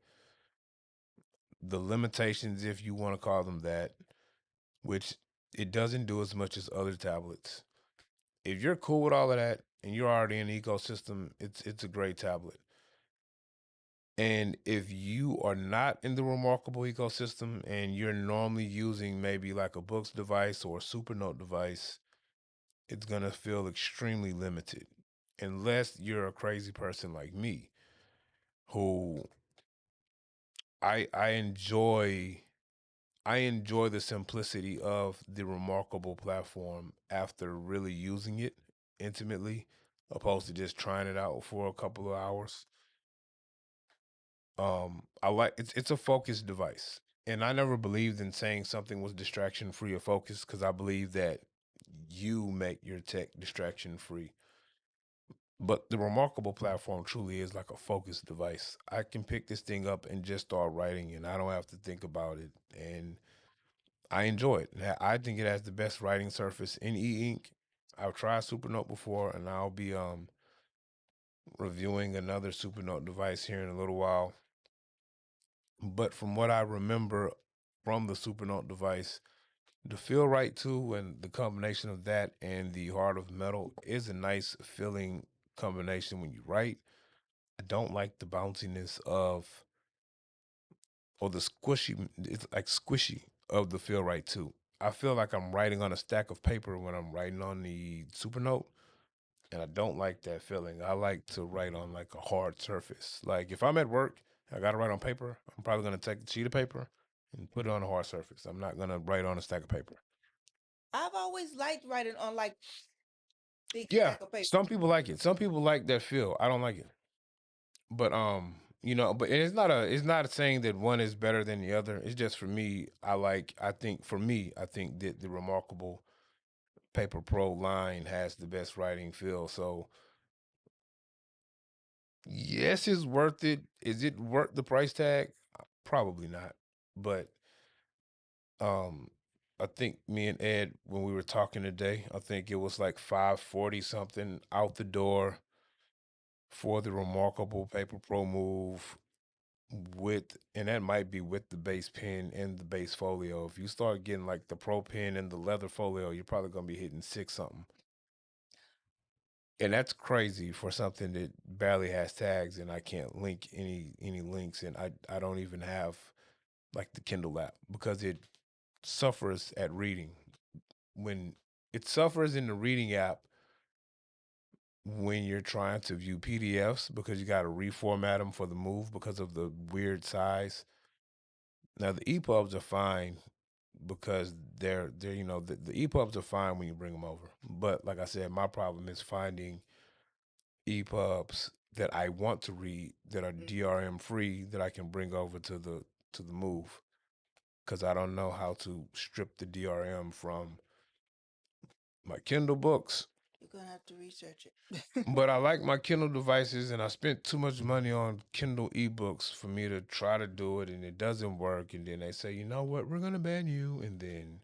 the limitations, if you want to call them that, which it doesn't do as much as other tablets. If you're cool with all of that, and you're already in the ecosystem, it's a great tablet. And if you are not in the Remarkable ecosystem and you're normally using maybe like a Books device or a Supernote device, it's gonna feel extremely limited. Unless you're a crazy person like me, who I enjoy I enjoy the simplicity of the Remarkable platform after really using it intimately, opposed to just trying it out for a couple of hours. I like it's a focused device. And I never believed in saying something was distraction free or focused because I believe that you make your tech distraction free. But the Remarkable platform truly is like a focused device. I can pick this thing up and just start writing, and I don't have to think about it. And I enjoy it. I think it has the best writing surface in e-ink. I've tried Supernote before, and I'll be reviewing another Supernote device here in a little while. But from what I remember from the Supernote device, the Feel Right 2 and the combination of that and the Heart of Metal is a nice feeling combination when you write. I don't like the bounciness of or the squishy, it's like squishy of the Feel Right 2. I feel like I'm writing on a stack of paper when I'm writing on the Supernote, and I don't like that feeling. I like to write on like a hard surface. Like if I'm at work, I got to write on paper. I'm probably going to take a sheet of paper and put it on a hard surface. I'm not going to write on a stack of paper. I've always liked writing on like thick Yeah, stack of paper. some people like it. Some people like that feel. I don't like it. But but it's not saying that one is better than the other. It's just for me, I think that the Remarkable Paper Pro line has the best writing feel. So yes, it's worth it. Is it worth the price tag? Probably not. But um I think me and Ed, when we were talking today, I think it was like 540 something out the door for the Remarkable Paper Pro Move with, and that might be with the base pen and the base folio. If you start getting like the Pro pen and the leather folio, you're probably gonna be hitting six something. And that's crazy for something that barely has tags, and I can't link any links, and I don't even have like the Kindle app because it suffers at reading. When it suffers in the reading app when you're trying to view PDFs because you got to reformat them for the move because of the weird size. Now the EPUBs are fine because they're the EPUBs are fine when you bring them over. But like I said, my problem is finding EPUBs that I want to read that are Mm-hmm. DRM free that I can bring over to the move because I don't know how to strip the DRM from my Kindle books. You're gonna have to research it. But I like my Kindle devices, and I spent too much money on Kindle ebooks for me to try to do it, and it doesn't work. And then they say, you know what, we're gonna ban you, and then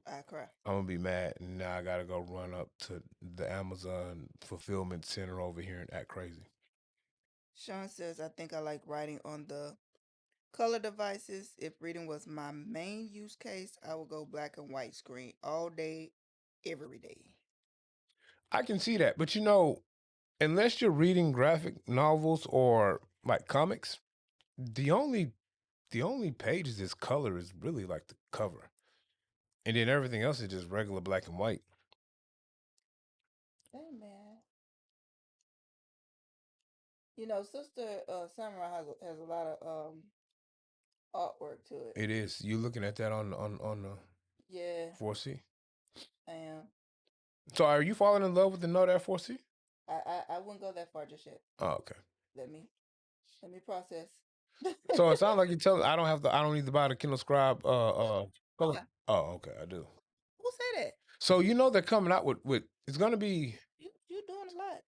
I cry. I'm gonna be mad, and now I gotta go run up to the Amazon fulfillment center over here and act crazy. Sean says, I think I like writing on the color devices. If reading was my main use case, I would go black and white screen all day, every day. I can see that, but unless you're reading graphic novels or like comics, the only the only pages is color is really like the cover, and then everything else is just regular black and white. Hey man, Sister Samurai has a lot of artwork to it. It is. You looking at that on the Yeah, 4C. I am. So are you falling in love with the Note Air 4C? I wouldn't go that far just yet. Oh, okay. Let me let me process. So it sounds like you tell I don't need to buy the Kindle Scribe color. Yeah. Oh, okay, I do. Who said that? So they're coming out with it's gonna be You doing a lot.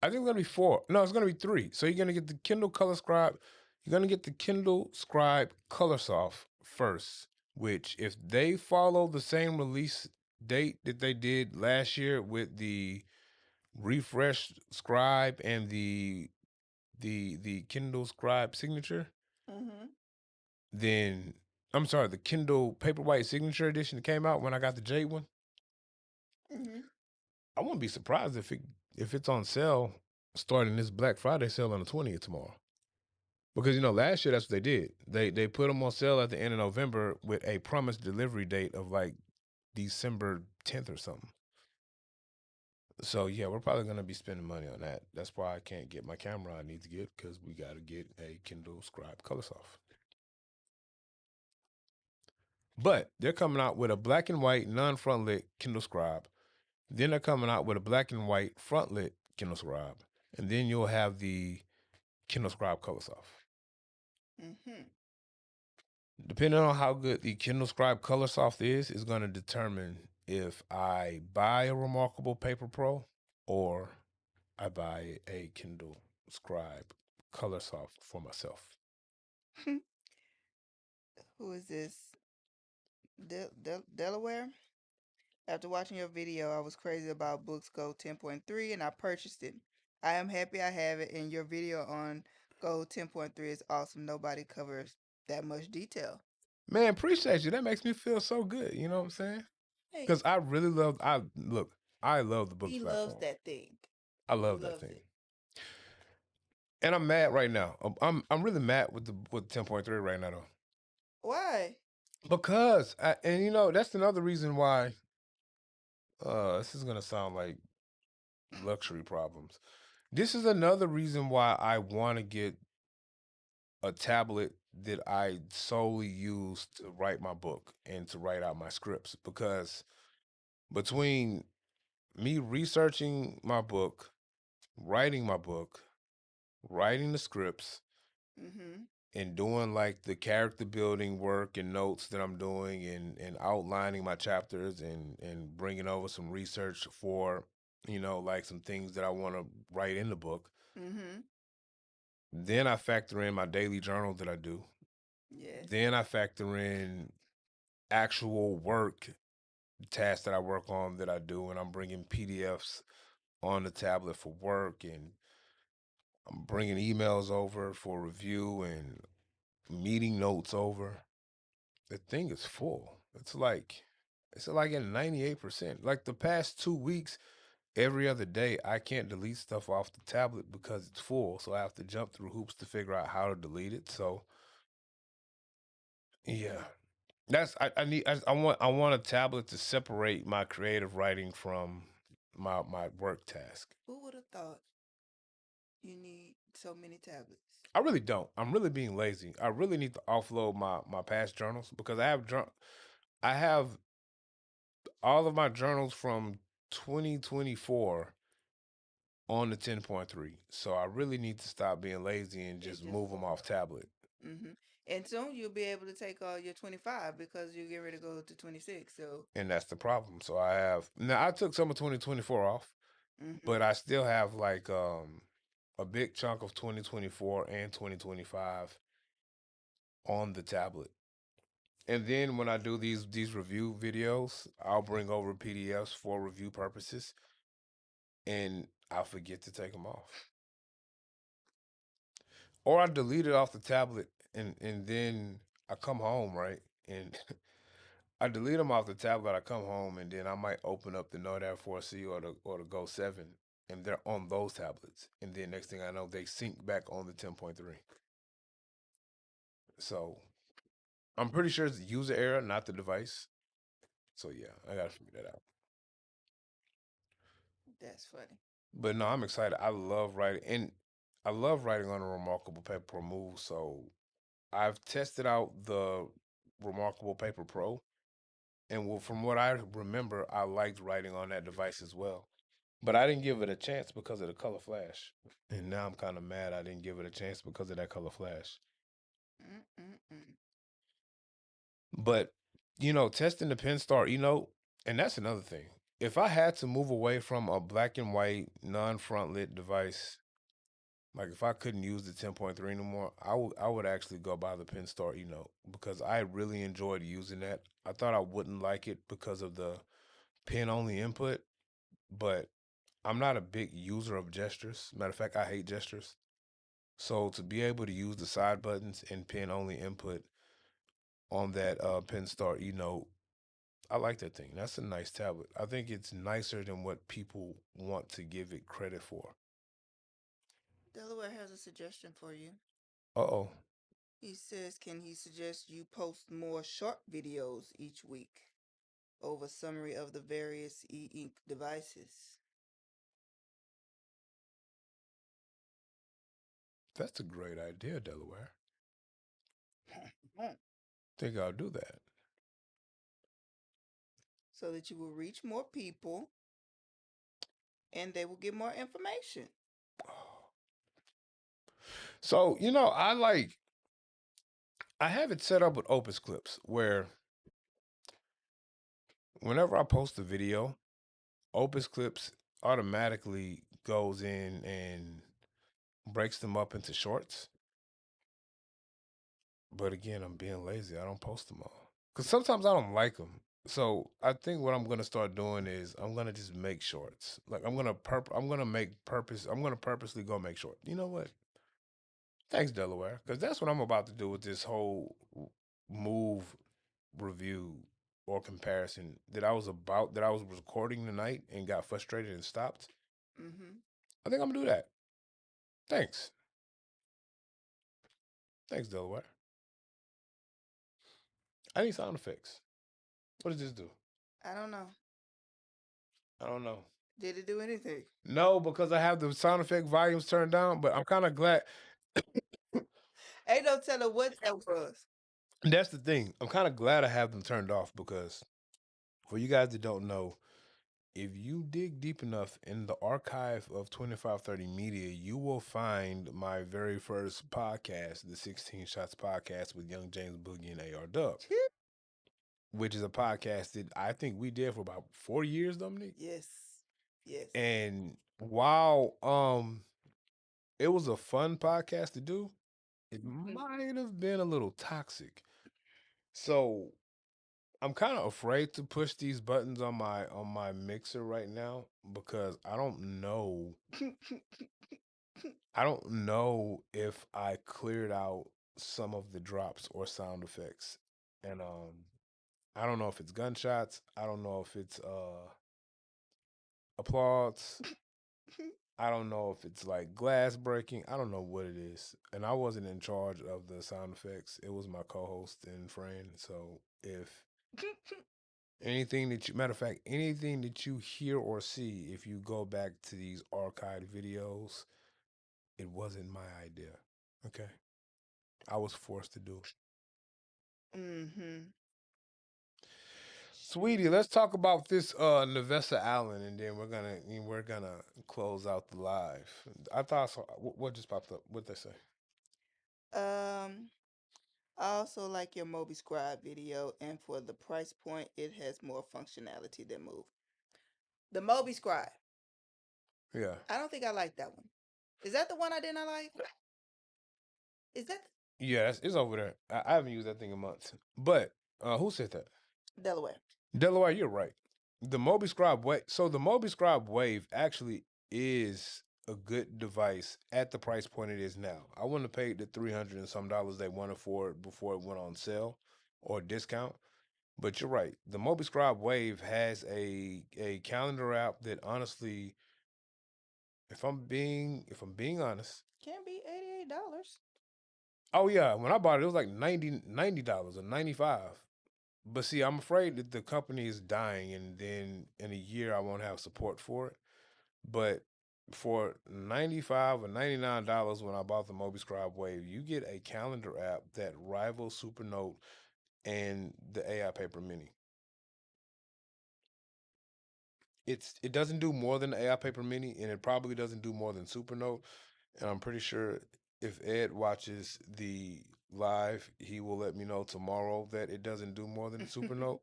I think it's gonna be four. No, it's gonna be three. So you're gonna get the Kindle Color Scribe. You're gonna get the Kindle Scribe Color Soft first, which if they follow the same release date that they did last year with the refreshed Scribe and the Kindle Scribe Signature, Mm-hmm. then I'm sorry, the Kindle Paperwhite Signature Edition that came out when I got the Jade one. Mm-hmm. I wouldn't be surprised if it's on sale starting this Black Friday sale on the 20th tomorrow. Because last year that's what they did. They put them on sale at the end of November with a promised delivery date of like December 10th or something. So yeah, we're probably gonna be spending money on that. That's why I can't get my camera I need to get, because we got to get a Kindle Scribe Color Soft. But they're coming out with a black and white non-front lit Kindle Scribe. Then they're coming out with a black and white front lit Kindle Scribe, and then you'll have the Kindle Scribe Color Soft. Mm-hmm. Depending on how good the Kindle Scribe Color Soft is going to determine if I buy a Remarkable Paper Pro or I buy a Kindle Scribe Color Soft for myself. Who is this? Delaware? After watching your video, I was crazy about Books Go 10.3 and I purchased it. I am happy I have it, and your video on Go 10.3 is awesome. Nobody covers that much detail. Man, appreciate you. That makes me feel so good. You know what I'm saying? Hey, Because I really love. I love the books he loves platform. that thing. I He love that loves thing. it. And I'm mad right now. I'm really mad with 10.3 right now though. Why? Because that's another reason why this is gonna sound like luxury problems. This is another reason why I want to get a tablet that I solely use to write my book and to write out my scripts, because between me researching my book, writing my book, writing the scripts, Mm-hmm. and doing like the character building work and notes that I'm doing, and outlining my chapters, and bringing over some research for, like some things that I want to write in the book. Mm-hmm. Then I factor in my daily journal that I do. Yes. Then I factor in actual work tasks that I work on that I do, and I'm bringing PDFs on the tablet for work, and I'm bringing emails over for review and meeting notes over. The thing is full. It's like at 98%. Like the past 2 weeks, every other day, I can't delete stuff off the tablet because it's full. So I have to jump through hoops to figure out how to delete it. So yeah, I want a tablet to separate my creative writing from my work task. Who would have thought you need so many tablets? I really don't. I'm really being lazy. I really need to offload my past journals, because I have all of my journals from 2024 on the 10.3. So I really need to stop being lazy and It's just just move them full. off tablet. Mm-hmm. And soon you'll be able to take your 25 because you get ready to go to 26. So, And that's the problem. So I took some of 2024 off, mm-hmm. but I still have like a big chunk of 2024 and 2025 on the tablet. And then when I do these review videos, I'll bring over PDFs for review purposes, and I'll forget to take them off. Or I delete it off the tablet, and then I come home, right? And I delete them off the tablet, I come home, and then I might open up the Note Air 4C or the Go 7, and they're on those tablets. And then next thing I know, they sync back on the 10.3. So I'm pretty sure it's the user error, not the device. So yeah, I gotta figure that out. That's funny. But no, I'm excited. I love writing on a Remarkable Paper Pro Move. So I've tested out the Remarkable Paper Pro, and from what I remember, I liked writing on that device as well. But I didn't give it a chance because of the color flash, and now I'm kind of mad I didn't give it a chance because of that color flash. Mm-mm-mm. But testing the Pinstar Enote, and that's another thing. If I had to move away from a black and white non-front lit device, like if I couldn't use the 10.3 anymore, I would actually go buy the Pinstar Enote, because I really enjoyed using that. I thought I wouldn't like it because of the pen only input, but I'm not a big user of gestures. Matter of fact, I hate gestures. So to be able to use the side buttons and pen only input on that Pinstar Enote, I like that thing. That's a nice tablet. I think it's nicer than what people want to give it credit for. Delaware has a suggestion for you. Uh oh. He says, can he suggest you post more short videos each week over summary of the various e-ink devices? That's a great idea, Delaware. Think I'll do that. So that you will reach more people and they will get more information. So, I have it set up with Opus Clips where whenever I post a video, Opus Clips automatically goes in and breaks them up into shorts. But again, I'm being lazy. I don't post them all because sometimes I don't like them. So I think what I'm gonna start doing is I'm gonna just make shorts. Like I'm gonna make purpose. I'm gonna purposely go make short. You know what? Thanks, Delaware, because that's what I'm about to do with this whole move review or comparison that I was recording tonight and got frustrated and stopped. Mm-hmm. I think I'm gonna do that. Thanks. Thanks, Delaware. I need sound effects. What does this do? I don't know. I don't know. Did it do anything? No, because I have the sound effect volumes turned down, but I'm kind of glad. Ain't no telling what that was. That's the thing. I'm kind of glad I have them turned off because for you guys that don't know, if you dig deep enough in the archive of 2530 Media, you will find my very first podcast, the 16 Shots podcast with Young James Boogie and AR Dub, which is a podcast that I think we did for about 4 years, Dominique. Yes. Yes. And while it was a fun podcast to do, it might have been a little toxic. So I'm kind of afraid to push these buttons on my mixer right now because I don't know if I cleared out some of the drops or sound effects. And I don't know if it's gunshots, I don't know if it's applause, I don't know if it's like glass breaking, I don't know what it is. And I wasn't in charge of the sound effects. It was my co-host and friend. So if matter of fact, anything that you hear or see, if you go back to these archived videos, it wasn't my idea. Okay. I was forced to do it. Mm-hmm. Sweetie, let's talk about this Nevessa Allen and then we're gonna close out the live. I thought so. What just popped up? What they say? Um, I also like your Moby Scribe video, and for the price point, it has more functionality than Move. The Moby Scribe. Yeah. I don't think I like that one. Is that the one I did not like? Is that Yeah, it's over there. I haven't used that thing in months. But who said that? Delaware? Delaware, you're right. The Moby Scribe Wave. So the Moby Scribe Wave actually is a good device at the price point it is now. I wouldn't have paid the 300 and some dollars they wanted for it before it went on sale or discount. But you're right. The Moby Scribe Wave has a calendar app that honestly, if I'm being honest, Can be $88. oh yeah, when I bought it, it was like $90 or 95. But see, I'm afraid that the company is dying, and then in a year I won't have support for it. But for $95 or $99 when I bought the Moby Scribe Wave, you get a calendar app that rivals Supernote and the AI Paper Mini. It doesn't do more than the AI Paper Mini, and it probably doesn't do more than Supernote. And I'm pretty sure if Ed watches the live, he will let me know tomorrow that it doesn't do more than Supernote.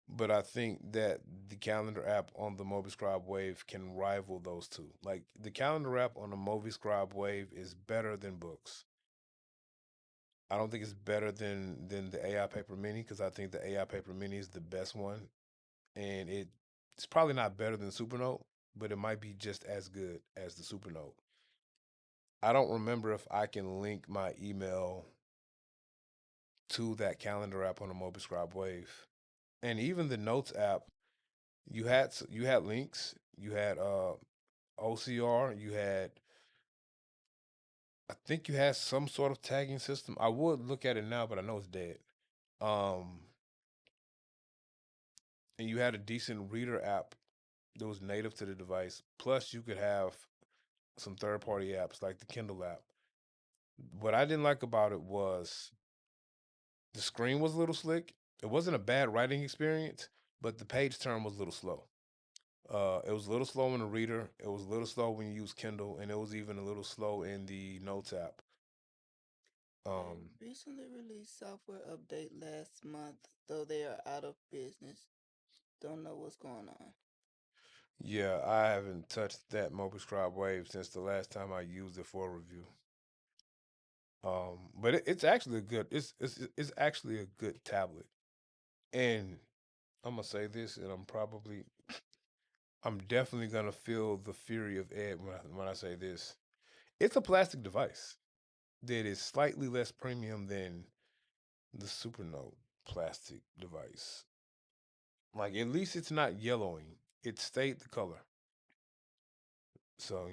But I think that the calendar app on the MobiScribe Wave can rival those two. Like the calendar app on the MobiScribe Wave is better than books. I don't think it's better than the AI Paper Mini because I think the AI Paper Mini is the best one, and it's probably not better than Supernote, but it might be just as good as the Supernote. I don't remember if I can link my email to that calendar app on the MobiScribe Wave. And even the Notes app, you had links, you had OCR, you had, I think you had some sort of tagging system. I would look at it now, but I know it's dead. Um, and you had a decent reader app that was native to the device. Plus, you could have some third-party apps like the Kindle app. What I didn't like about it was the screen was a little slick. It wasn't a bad writing experience, but the page turn was a little slow. It was a little slow in the reader. It was a little slow when you use Kindle, and it was even a little slow in the Notes app. Um, Recently released software update last month, though they are out of business. Don't know what's going on. yeah, I haven't touched that MobiScribe Wave since the last time I used it for a review. But it's actually a good. It's actually a good tablet, and I'm gonna say this, and I'm definitely gonna feel the fury of Ed when I say this. It's a plastic device that is slightly less premium than the Supernote plastic device. Like at least it's not yellowing. It stayed the color. So,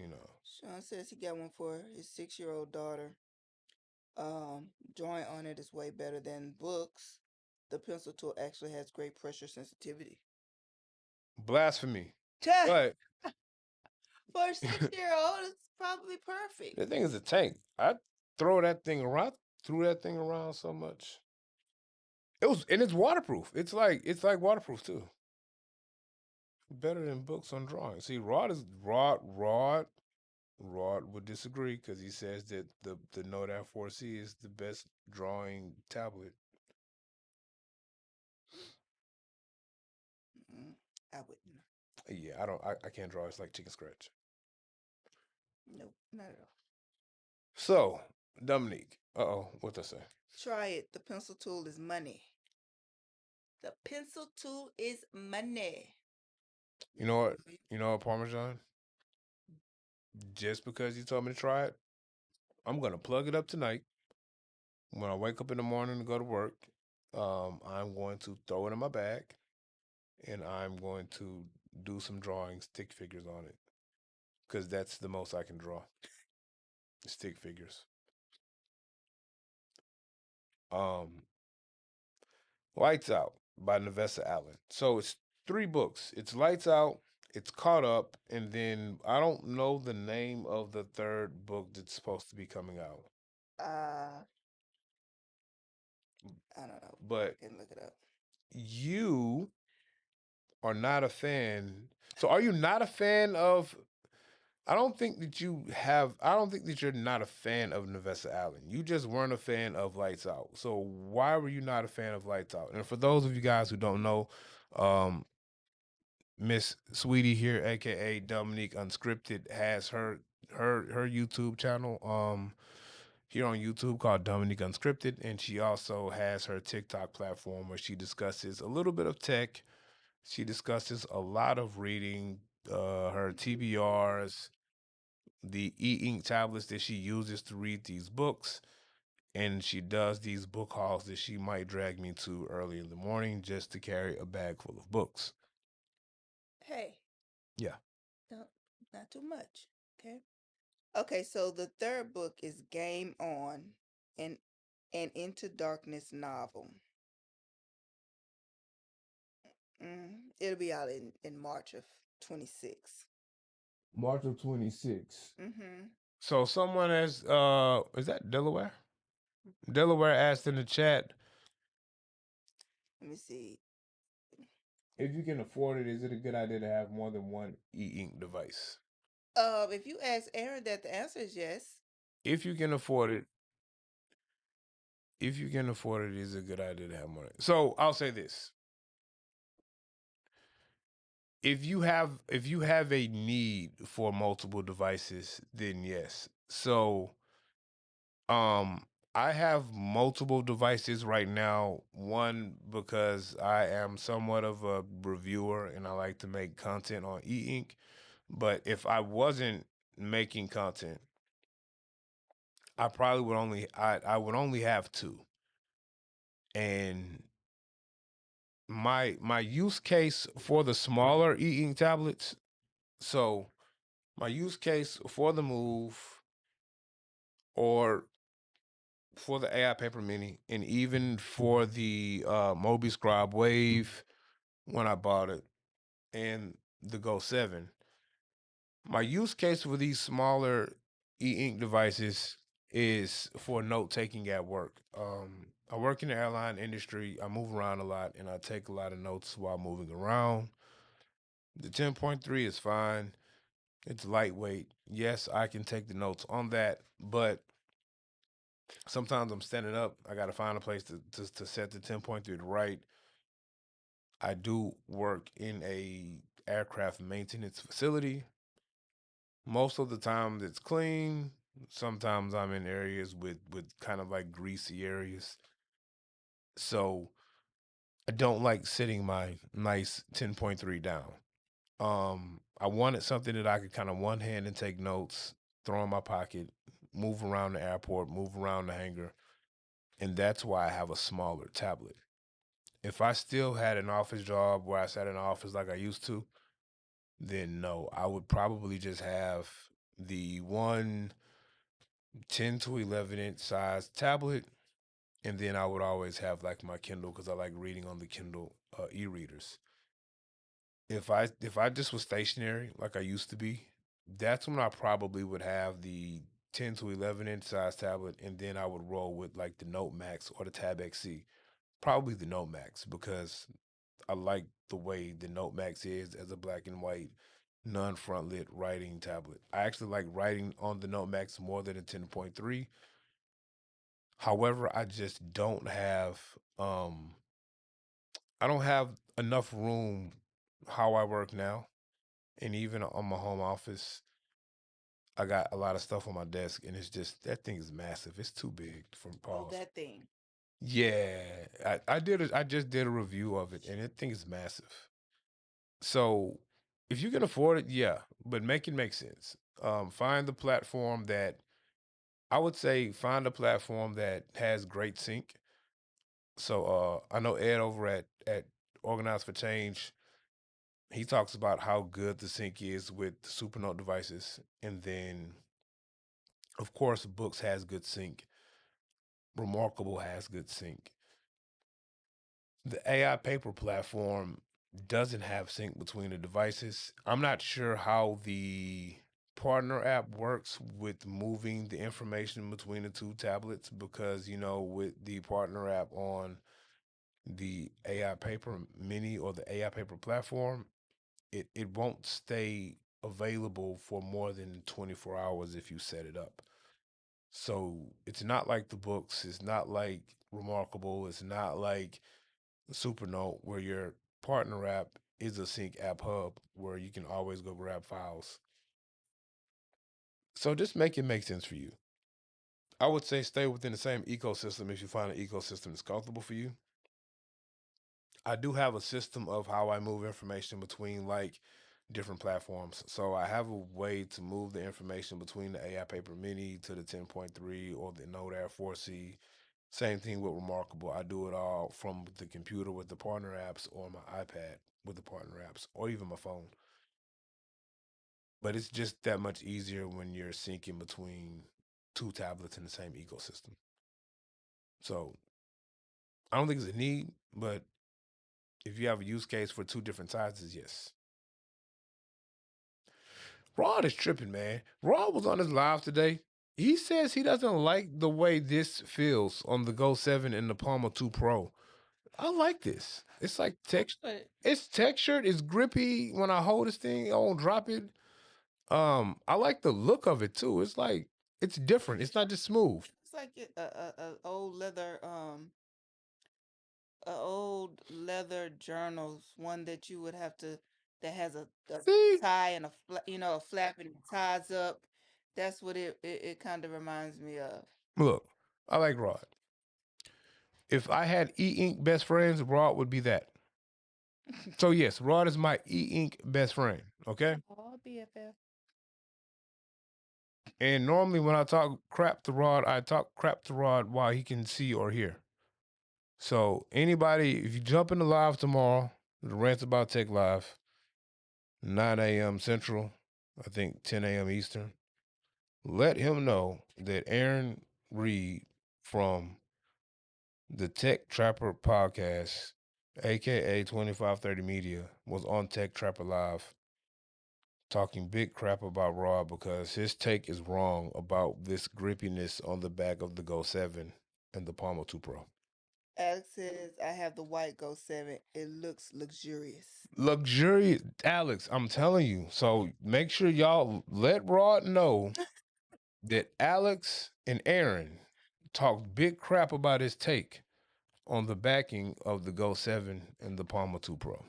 Sean says he got one for his 6-year-old daughter. Drawing on it is way better than books. The pencil tool actually has great pressure sensitivity. blasphemy. Tuh! But For a 6-year-old, it's probably perfect. the thing is a tank. I throw that thing around. Threw that thing around so much. It's waterproof. It's like waterproof too. Better than books on drawing. See, Rod would disagree because he says that the Note F4C is the best drawing tablet. Mm, I wouldn't. Yeah, I can't draw. It's like chicken scratch. Nope, not at all. So, Dominique. What'd I say? Try it. The pencil tool is money. The pencil tool is money. You know what? You know what, Parmesan? Just because you told me to try it, I'm gonna plug it up tonight. When I wake up in the morning to go to work, I'm going to throw it in my bag and I'm going to do some drawing stick figures on it because that's the most I can draw. Stick figures. Um, Lights Out by Nevessa Allen. So it's three books. It's Lights Out, it's Caught Up, and then I don't know the name of the third book that's supposed to be coming out. Uh, I don't know. But I can look it up. you are not a fan. So are you not a fan of I don't think that you're not a fan of Nevessa Allen. You just weren't a fan of Lights Out. So why were you not a fan of Lights Out? And for those of you guys who don't know, um, Miss Sweetie here, aka Dominique Unscripted, has her YouTube channel here on YouTube called Dominique Unscripted, and she also has her TikTok platform where she discusses a little bit of tech. She discusses a lot of reading, her TBRs, the e-ink tablets that she uses to read these books, and she does these book hauls that she might drag me to early in the morning just to carry a bag full of books. Hey, Yeah. don't, not too much. Okay. Okay, so the third book is Game On, an Into Darkness novel. It'll be out in March of 26. March of 26. Mm-hmm. So someone has is that Delaware? Delaware asked in the chat, Let me see. if you can afford it, is it a good idea to have more than one e-ink device? If you ask Aaron that, the answer is yes. If you can afford it, is a good idea to have more. So I'll say this: if you have a need for multiple devices, then yes. So um I have multiple devices right now. One, because I am somewhat of a reviewer and I like to make content on e-ink. But if I wasn't making content, I would only have two. And my use case for the smaller e-ink tablets. So my use case for the Move or for the AI Paper Mini, and even for the Mobi Scribe Wave when I bought it, and the Go 7. My use case for these smaller e-ink devices is for note taking at work. I work in the airline industry. I move around a lot, and I take a lot of notes while moving around. The 10.3 is fine. It's lightweight. Yes, I can take the notes on that, but sometimes I'm standing up. I got to find a place to set the 10.3 to write. I do work in a aircraft maintenance facility. Most of the time it's clean. Sometimes I'm in areas with kind of like greasy areas. So I don't like sitting my nice 10.3 down. I wanted something that I could kind of one hand and take notes, throw in my pocket, move around the airport, move around the hangar, and that's why I have a smaller tablet. If I still had an office job where I sat in the office like I used to, then no, I would probably just have the one 10 to 11-inch size tablet, and then I would always have like my Kindle because I like reading on the Kindle e-readers. If I just was stationary like I used to be, that's when I probably would have the 10 to 11-inch size tablet, and then I would roll with like the Note Max or the Tab XC. Probably the Note Max because I like the way the Note Max is as a black and white non-front lit writing tablet. I actually like writing on the Note Max more than a 10.3. However, I don't have enough room how I work now. And even on my home office, I got a lot of stuff on my desk, and it's just that thing is massive. It's too big for Oh, pause. that thing. Yeah, I just did a review of it, and that thing is massive. So if you can afford it, yeah, but make it make sense. Find the platform that I would say find a platform that has great sync. So I know Ed over at Organize for Change. He talks about how good the sync is with the Supernote devices, and then of course Books has good sync. Remarkable has good sync. The AI paper platform doesn't have sync between the devices. I'm not sure how the partner app works with moving the information between the two tablets because with the partner app on the AI paper mini or the AI paper platform, it won't stay available for more than 24 hours if you set it up. So it's not like the Books, it's not like Remarkable, it's not like Supernote where your partner app is a sync app hub where you can always go grab files. So just make it make sense for you. I would say stay within the same ecosystem if you find an ecosystem that's comfortable for you. I do have a system of how I move information between like different platforms. So I have a way to move the information between the AI Paper Mini to the 10.3 or the Note Air 4C. Same thing with Remarkable. I do it all from the computer with the partner apps or my iPad with the partner apps or even my phone. But it's just that much easier when you're syncing between two tablets in the same ecosystem. So I don't think it's a need, but if you have a use case for two different sizes, yes. Rod is tripping, man. Rod was on his live today. He says he doesn't like the way this feels on the Go 7 and the Palmer 2 Pro. I like this. It's like text. But It's textured. It's grippy. When I hold this thing, I won't drop it. I like the look of it too. It's like it's different. It's not just smooth. it's like a old leather journals, one that you would have to that has a See, tie and a flap and it ties up. That's what it kind of reminds me of. look, I like Rod. If I had e-ink best friends, Rod would be that. So yes, Rod is my e-ink best friend. Okay. Oh, BFF. And normally when I talk crap to Rod, I talk crap to Rod while he can see or hear. So anybody, if you jump into live tomorrow, the Rants About Tech Live, 9 a.m. Central, I think 10 a.m. Eastern. Let him know that Aaron Reed from the Tech Trapper podcast, aka 2530 Media, was on Tech Trapper Live talking big crap about Raw because his take is wrong about this grippiness on the back of the Go 7 and the Palmer 2 Pro. Alex says, I have the white Go 7. It looks luxurious. Luxurious, Alex, I'm telling you. So make sure y'all let Rod know that Alex and Aaron talked big crap about his take on the backing of the Go 7 and the Palmer 2 Pro.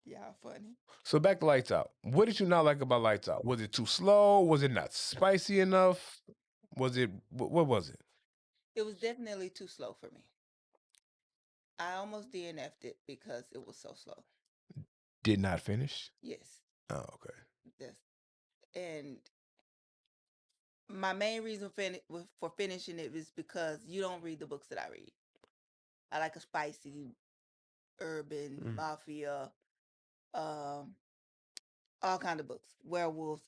Y'all funny. So back to Lights Out. What did you not like about Lights Out? Was it too slow? Was it not spicy enough? Was it, what was it? It was definitely too slow for me. I almost DNF'd it because it was so slow. Did not finish? Yes. Oh, okay. Yes. And my main reason for finishing it is because you don't read the books that I read. I like a spicy, urban, mafia, um, all kind of books, werewolves,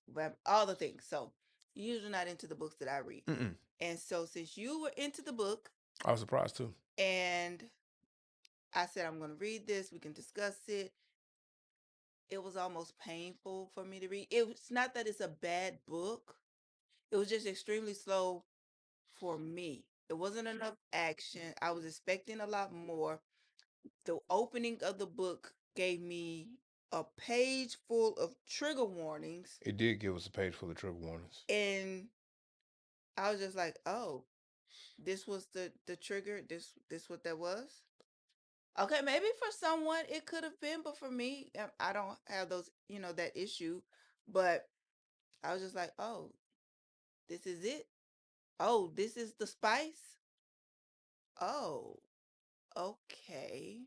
all the things. So you're usually not into the books that I read. Mm-mm. And so since you were into the book, I was surprised too. and I said I'm going to read this, we can discuss it. It was almost painful for me to read. It's not that it's a bad book. It was just extremely slow for me. It wasn't enough action. I was expecting a lot more. The opening of the book gave me a page full of trigger warnings, It did give us a page full of trigger warnings. and I was just like, "Oh, this was the trigger. This what that was." Okay, maybe for someone it could have been, but for me, I don't have those, that issue. But I was just like, "Oh, this is it. Oh, this is the spice. Oh, okay."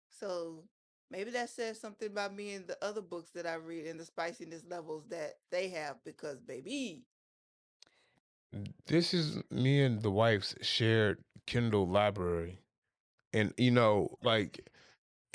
So maybe that says something about me and the other books that I read and the spiciness levels that they have because, baby, This is me and the wife's shared Kindle library. And, like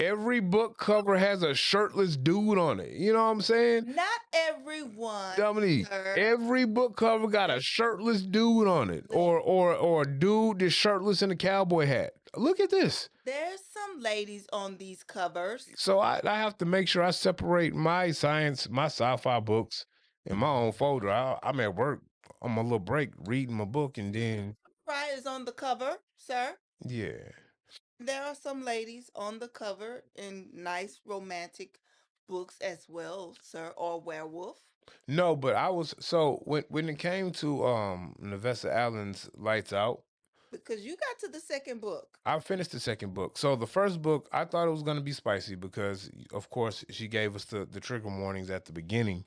every book cover has a shirtless dude on it. You know what I'm saying? not everyone, Dominique, sir. every book cover got a shirtless dude on it, or a dude that's shirtless in a cowboy hat. Look at this. There's some ladies on these covers. So I have to make sure I separate my science, my sci-fi books in my own folder. I'm at work on my little break reading my book, and then Right is on the cover, sir. yeah. There are some ladies on the cover in nice romantic books as well, sir, or werewolf. No, but I was so when it came to Nevessa Allen's Lights Out, Because you got to the second book. I finished the second book. So the first book, I thought it was going to be spicy because, of course, she gave us the trigger warnings at the beginning,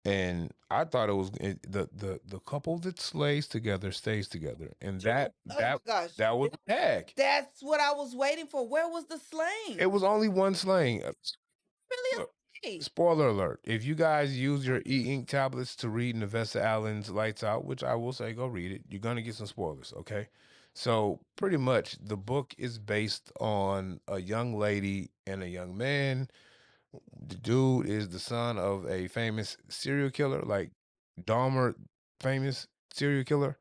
and I thought it was the couple that slays together stays together, and that Oh that my gosh. that was the tag. That's what I was waiting for. Where was the slaying? It was only one slaying. Really Look, a slay. spoiler alert: if you guys use your e-ink tablets to read Nevessa Allen's Lights Out, which I will say go read it, you're gonna get some spoilers. Okay. So pretty much the book is based on a young lady and a young man. The dude is the son of a famous serial killer, like Dahmer, famous serial killer,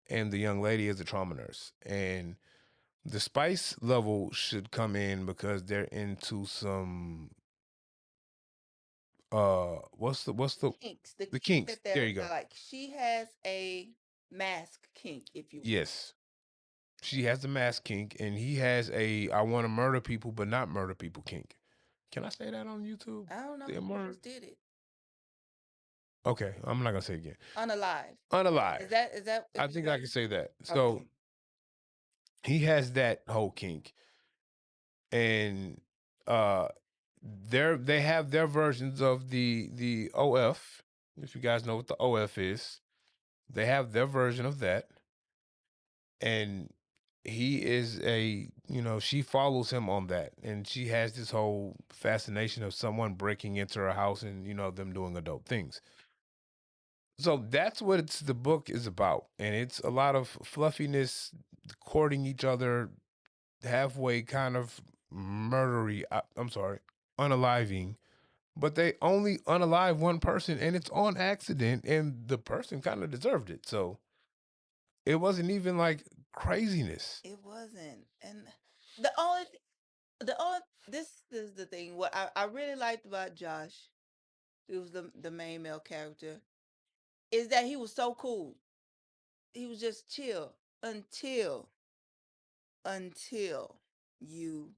and the young lady is a trauma nurse. And the spice level should come in because they're into some what's the Kinks. The the kink kinks. that There they're you go. like. She has a mask kink, if you will. Yes. She has the mask kink, and he has a I want to murder people but not murder people kink. Can I say that on YouTube? I don't know. The You murder. just did it. Okay, I'm not gonna say it again. Unalive. Unalive. Is that I if you think I got can say that. So okay. he has that whole kink, and uh, they have their versions of the OF. If you guys know what the OF is, they have their version of that, and he is she follows him on that, and she has this whole fascination of someone breaking into her house and them doing adult things. So that's what the book is about, and it's a lot of fluffiness, courting each other, halfway kind of murdery. I'm sorry, unaliving. But they only unalive one person, and it's on accident, and the person kind of deserved it. So it wasn't even like craziness. It wasn't. And the only the only this is the thing. What I really liked about Josh, it was the main male character, is that he was so cool. He was just chill until until you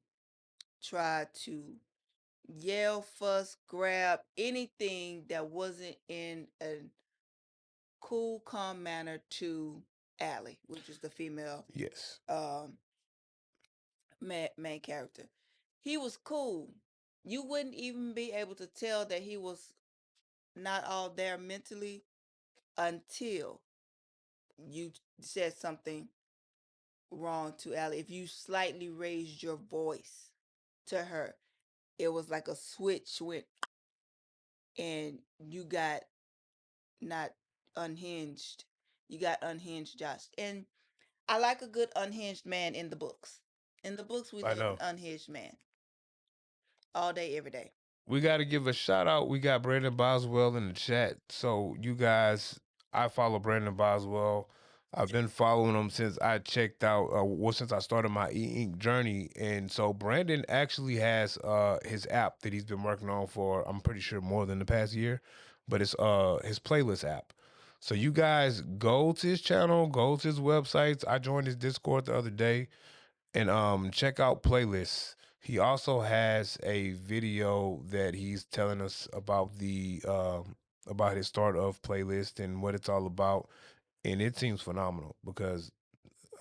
try to yell, fuss, grab anything that wasn't in a cool, calm manner to Allie, which is the female Yes, um main character. He was cool. You wouldn't even be able to tell that he was not all there mentally until you said something wrong to Allie. If you slightly raised your voice to her, it was like a switch went and you got not unhinged. You got unhinged, Josh. And I like a good unhinged man in the books. In the books, we I love know. an unhinged man all day, every day. We got to give a shout out. We got Brandon Boswell in the chat. So you guys, I follow Brandon Boswell. I've been following him since I checked out, well, since I started my e-ink journey. And so Brandon actually has his app that he's been working on for, I'm pretty sure, more than the past year. But it's his playlist app. So you guys go to his channel, go to his websites. I joined his Discord the other day, and check out playlists. He also has a video that he's telling us about his start of playlist and what it's all about, and it seems phenomenal because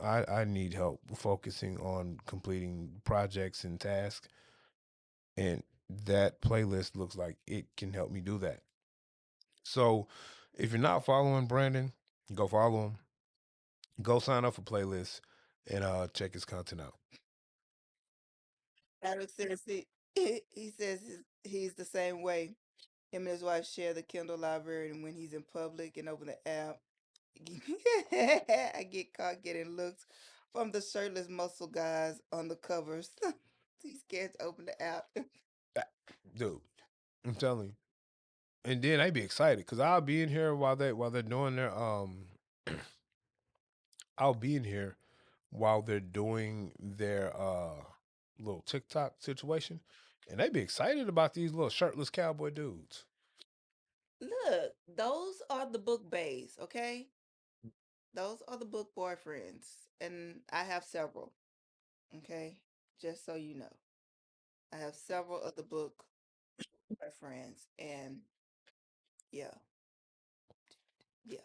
I need help focusing on completing projects and tasks, and that playlist looks like it can help me do that. So if you're not following Brandon, go follow him, go sign up for playlists, and check his content out. Alex says he says he's the same way. Him and his wife share the Kindle library, and when he's in public and open the app, I get caught getting looks from the shirtless muscle guys on the covers. He's scared to open the app. Ah, dude, I'm telling you. And then I'd be excited because I'll be in here while they're doing their I'll be in here while they're doing their little TikTok situation, and they'd be excited about these little shirtless cowboy dudes. Look, those are the book bays, okay? Those are the book boyfriends, and I have several, okay? Just so you know, I have several of the book boyfriends, and yeah, yeah.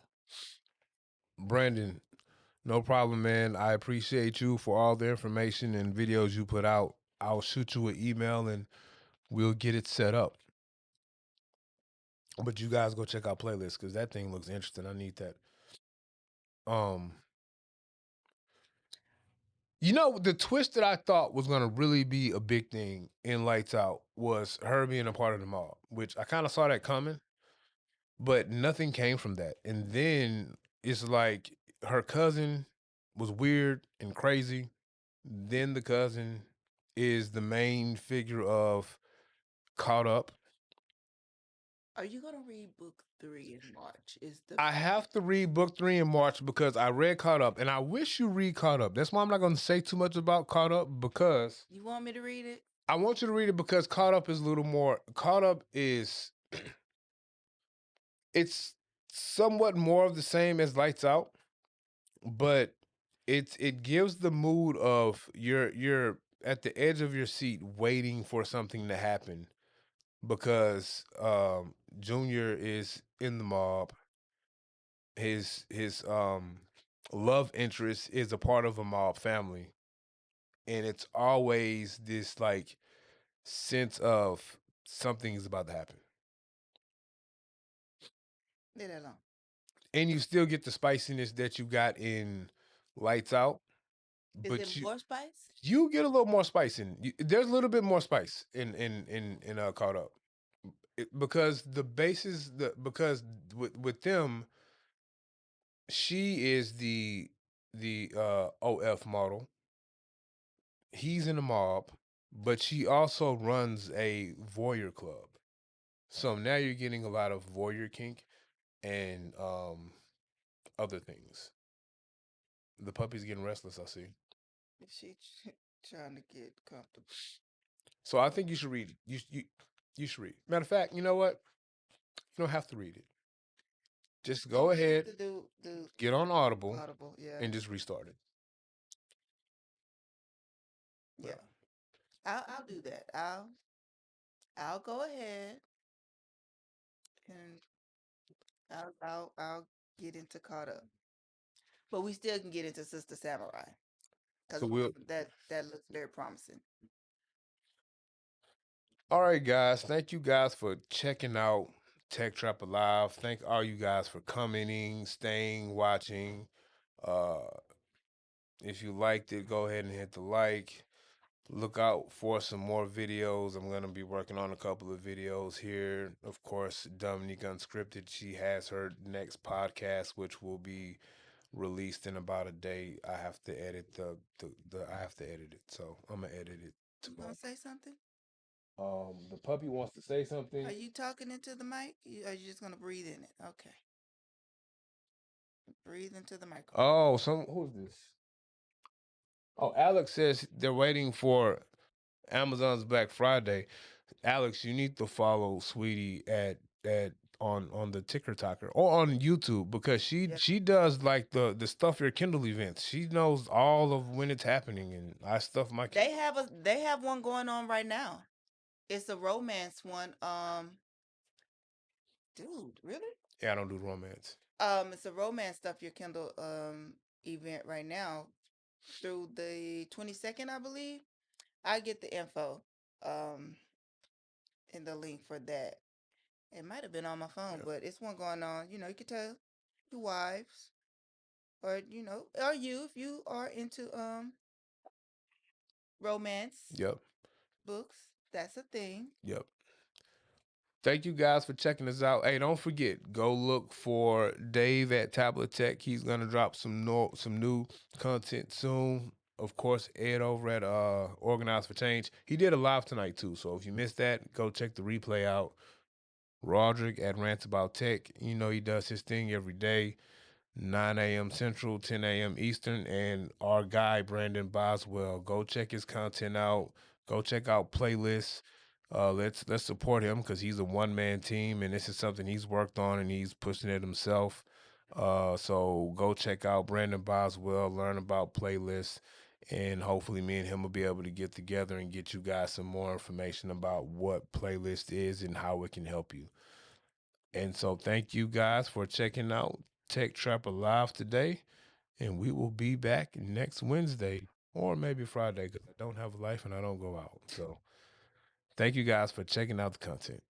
Brandon, no problem, man. I appreciate you for all the information and videos you put out. I'll shoot you an email and we'll get it set up. But you guys go check out playlists because that thing looks interesting. I need that. Um, the twist that I thought was gonna really be a big thing in Lights Out was her being a part of the mob, which I kind of saw that coming, but nothing came from that. And then it's like her cousin was weird and crazy. Then the cousin is the main figure of Caught Up. Are you gonna read book 3 in March? Is the I have to read book 3 in March because I read Caught Up, and I wish you read Caught Up. That's why I'm not going to say too much about Caught Up because You want me to read it? I want you to read it because Caught Up is a little more. Caught Up is it's somewhat more of the same as Lights Out, but it gives the mood of you're at the edge of your seat waiting for something to happen because Junior is in the mob. His love interest is a part of a mob family, and it's always this like sense of something is about to happen. Leave that alone. And you still get the spiciness that you got in Lights Out, Is but it more spice? you get a little more spice in. There's a little bit more spice in Caught Up. Because the basis, because with them, she is the OF model. He's in the mob, but she also runs a voyeur club. So now you're getting a lot of voyeur kink and other things. The puppy's getting restless, I see. She trying to get comfortable. So I think you should read it. You should read. Matter of fact, you know what? You don't have to read it. Just Oh, go we have ahead, to do get on Audible, Audible. Yeah, and just restart it. yeah. I'll do that. I'll go ahead and I'll get into caught up. But we still can get into Sister Samurai because So we'll. that looks very promising. All right, guys. Thank you guys for checking out Tech Trap Alive. Thank all you guys for commenting, staying, watching. Uh, if you liked it, go ahead and hit the like. Look out for some more videos. I'm going to be working on a couple of videos here. Of course, Dominique Unscripted, she has her next podcast, which will be released in about a day. I have to edit the I have to edit it. So I'm gonna edit it You gonna tomorrow. say something? The puppy wants to say Are something. you talking into the mic? Are you just gonna breathe in it? Okay, breathe into the microphone. Oh, who's this? Oh, Alex says they're waiting for Amazon's Black Friday. Alex, you need to follow Sweetie at on the Ticker Talker or on YouTube because Yeah, she does like the stuff your Kindle events. She knows all of when it's happening, and I stuff my Kindle. they have one going on right now. It's a romance one. Dude, really? Yeah, I don't do romance. It's a romance stuff your Kindle event right now through the 22nd, I believe. I get the info um in the link for that. It might have been on my phone, Yeah. but it's one going on. You know, you could tell your wives or or you if you are into romance Yep. books. That's a thing. Yep. Thank you guys for checking us out. Hey, don't forget, go look for Dave at Tablet Tech. He's gonna drop some new content soon. Of course, Ed over at Organize for Change. He did a live tonight too. So if you missed that, go check the replay out. Roderick at Rants About Tech. You know he does his thing every day. 9 a.m. Central, 10 a.m. Eastern, and our guy Brandon Boswell. Go check his content out. Go check out playlists. Let's support him because he's a one man team, and this is something he's worked on and he's pushing it himself. So go check out Brandon Boswell, learn about playlists, and hopefully me and him will be able to get together and get you guys some more information about what playlist is and how it can help you. And so thank you guys for checking out Tech Trapper Live today. And we will be back next Wednesday or maybe Friday because I don't have a life and I don't go out. So thank you guys for checking out the content.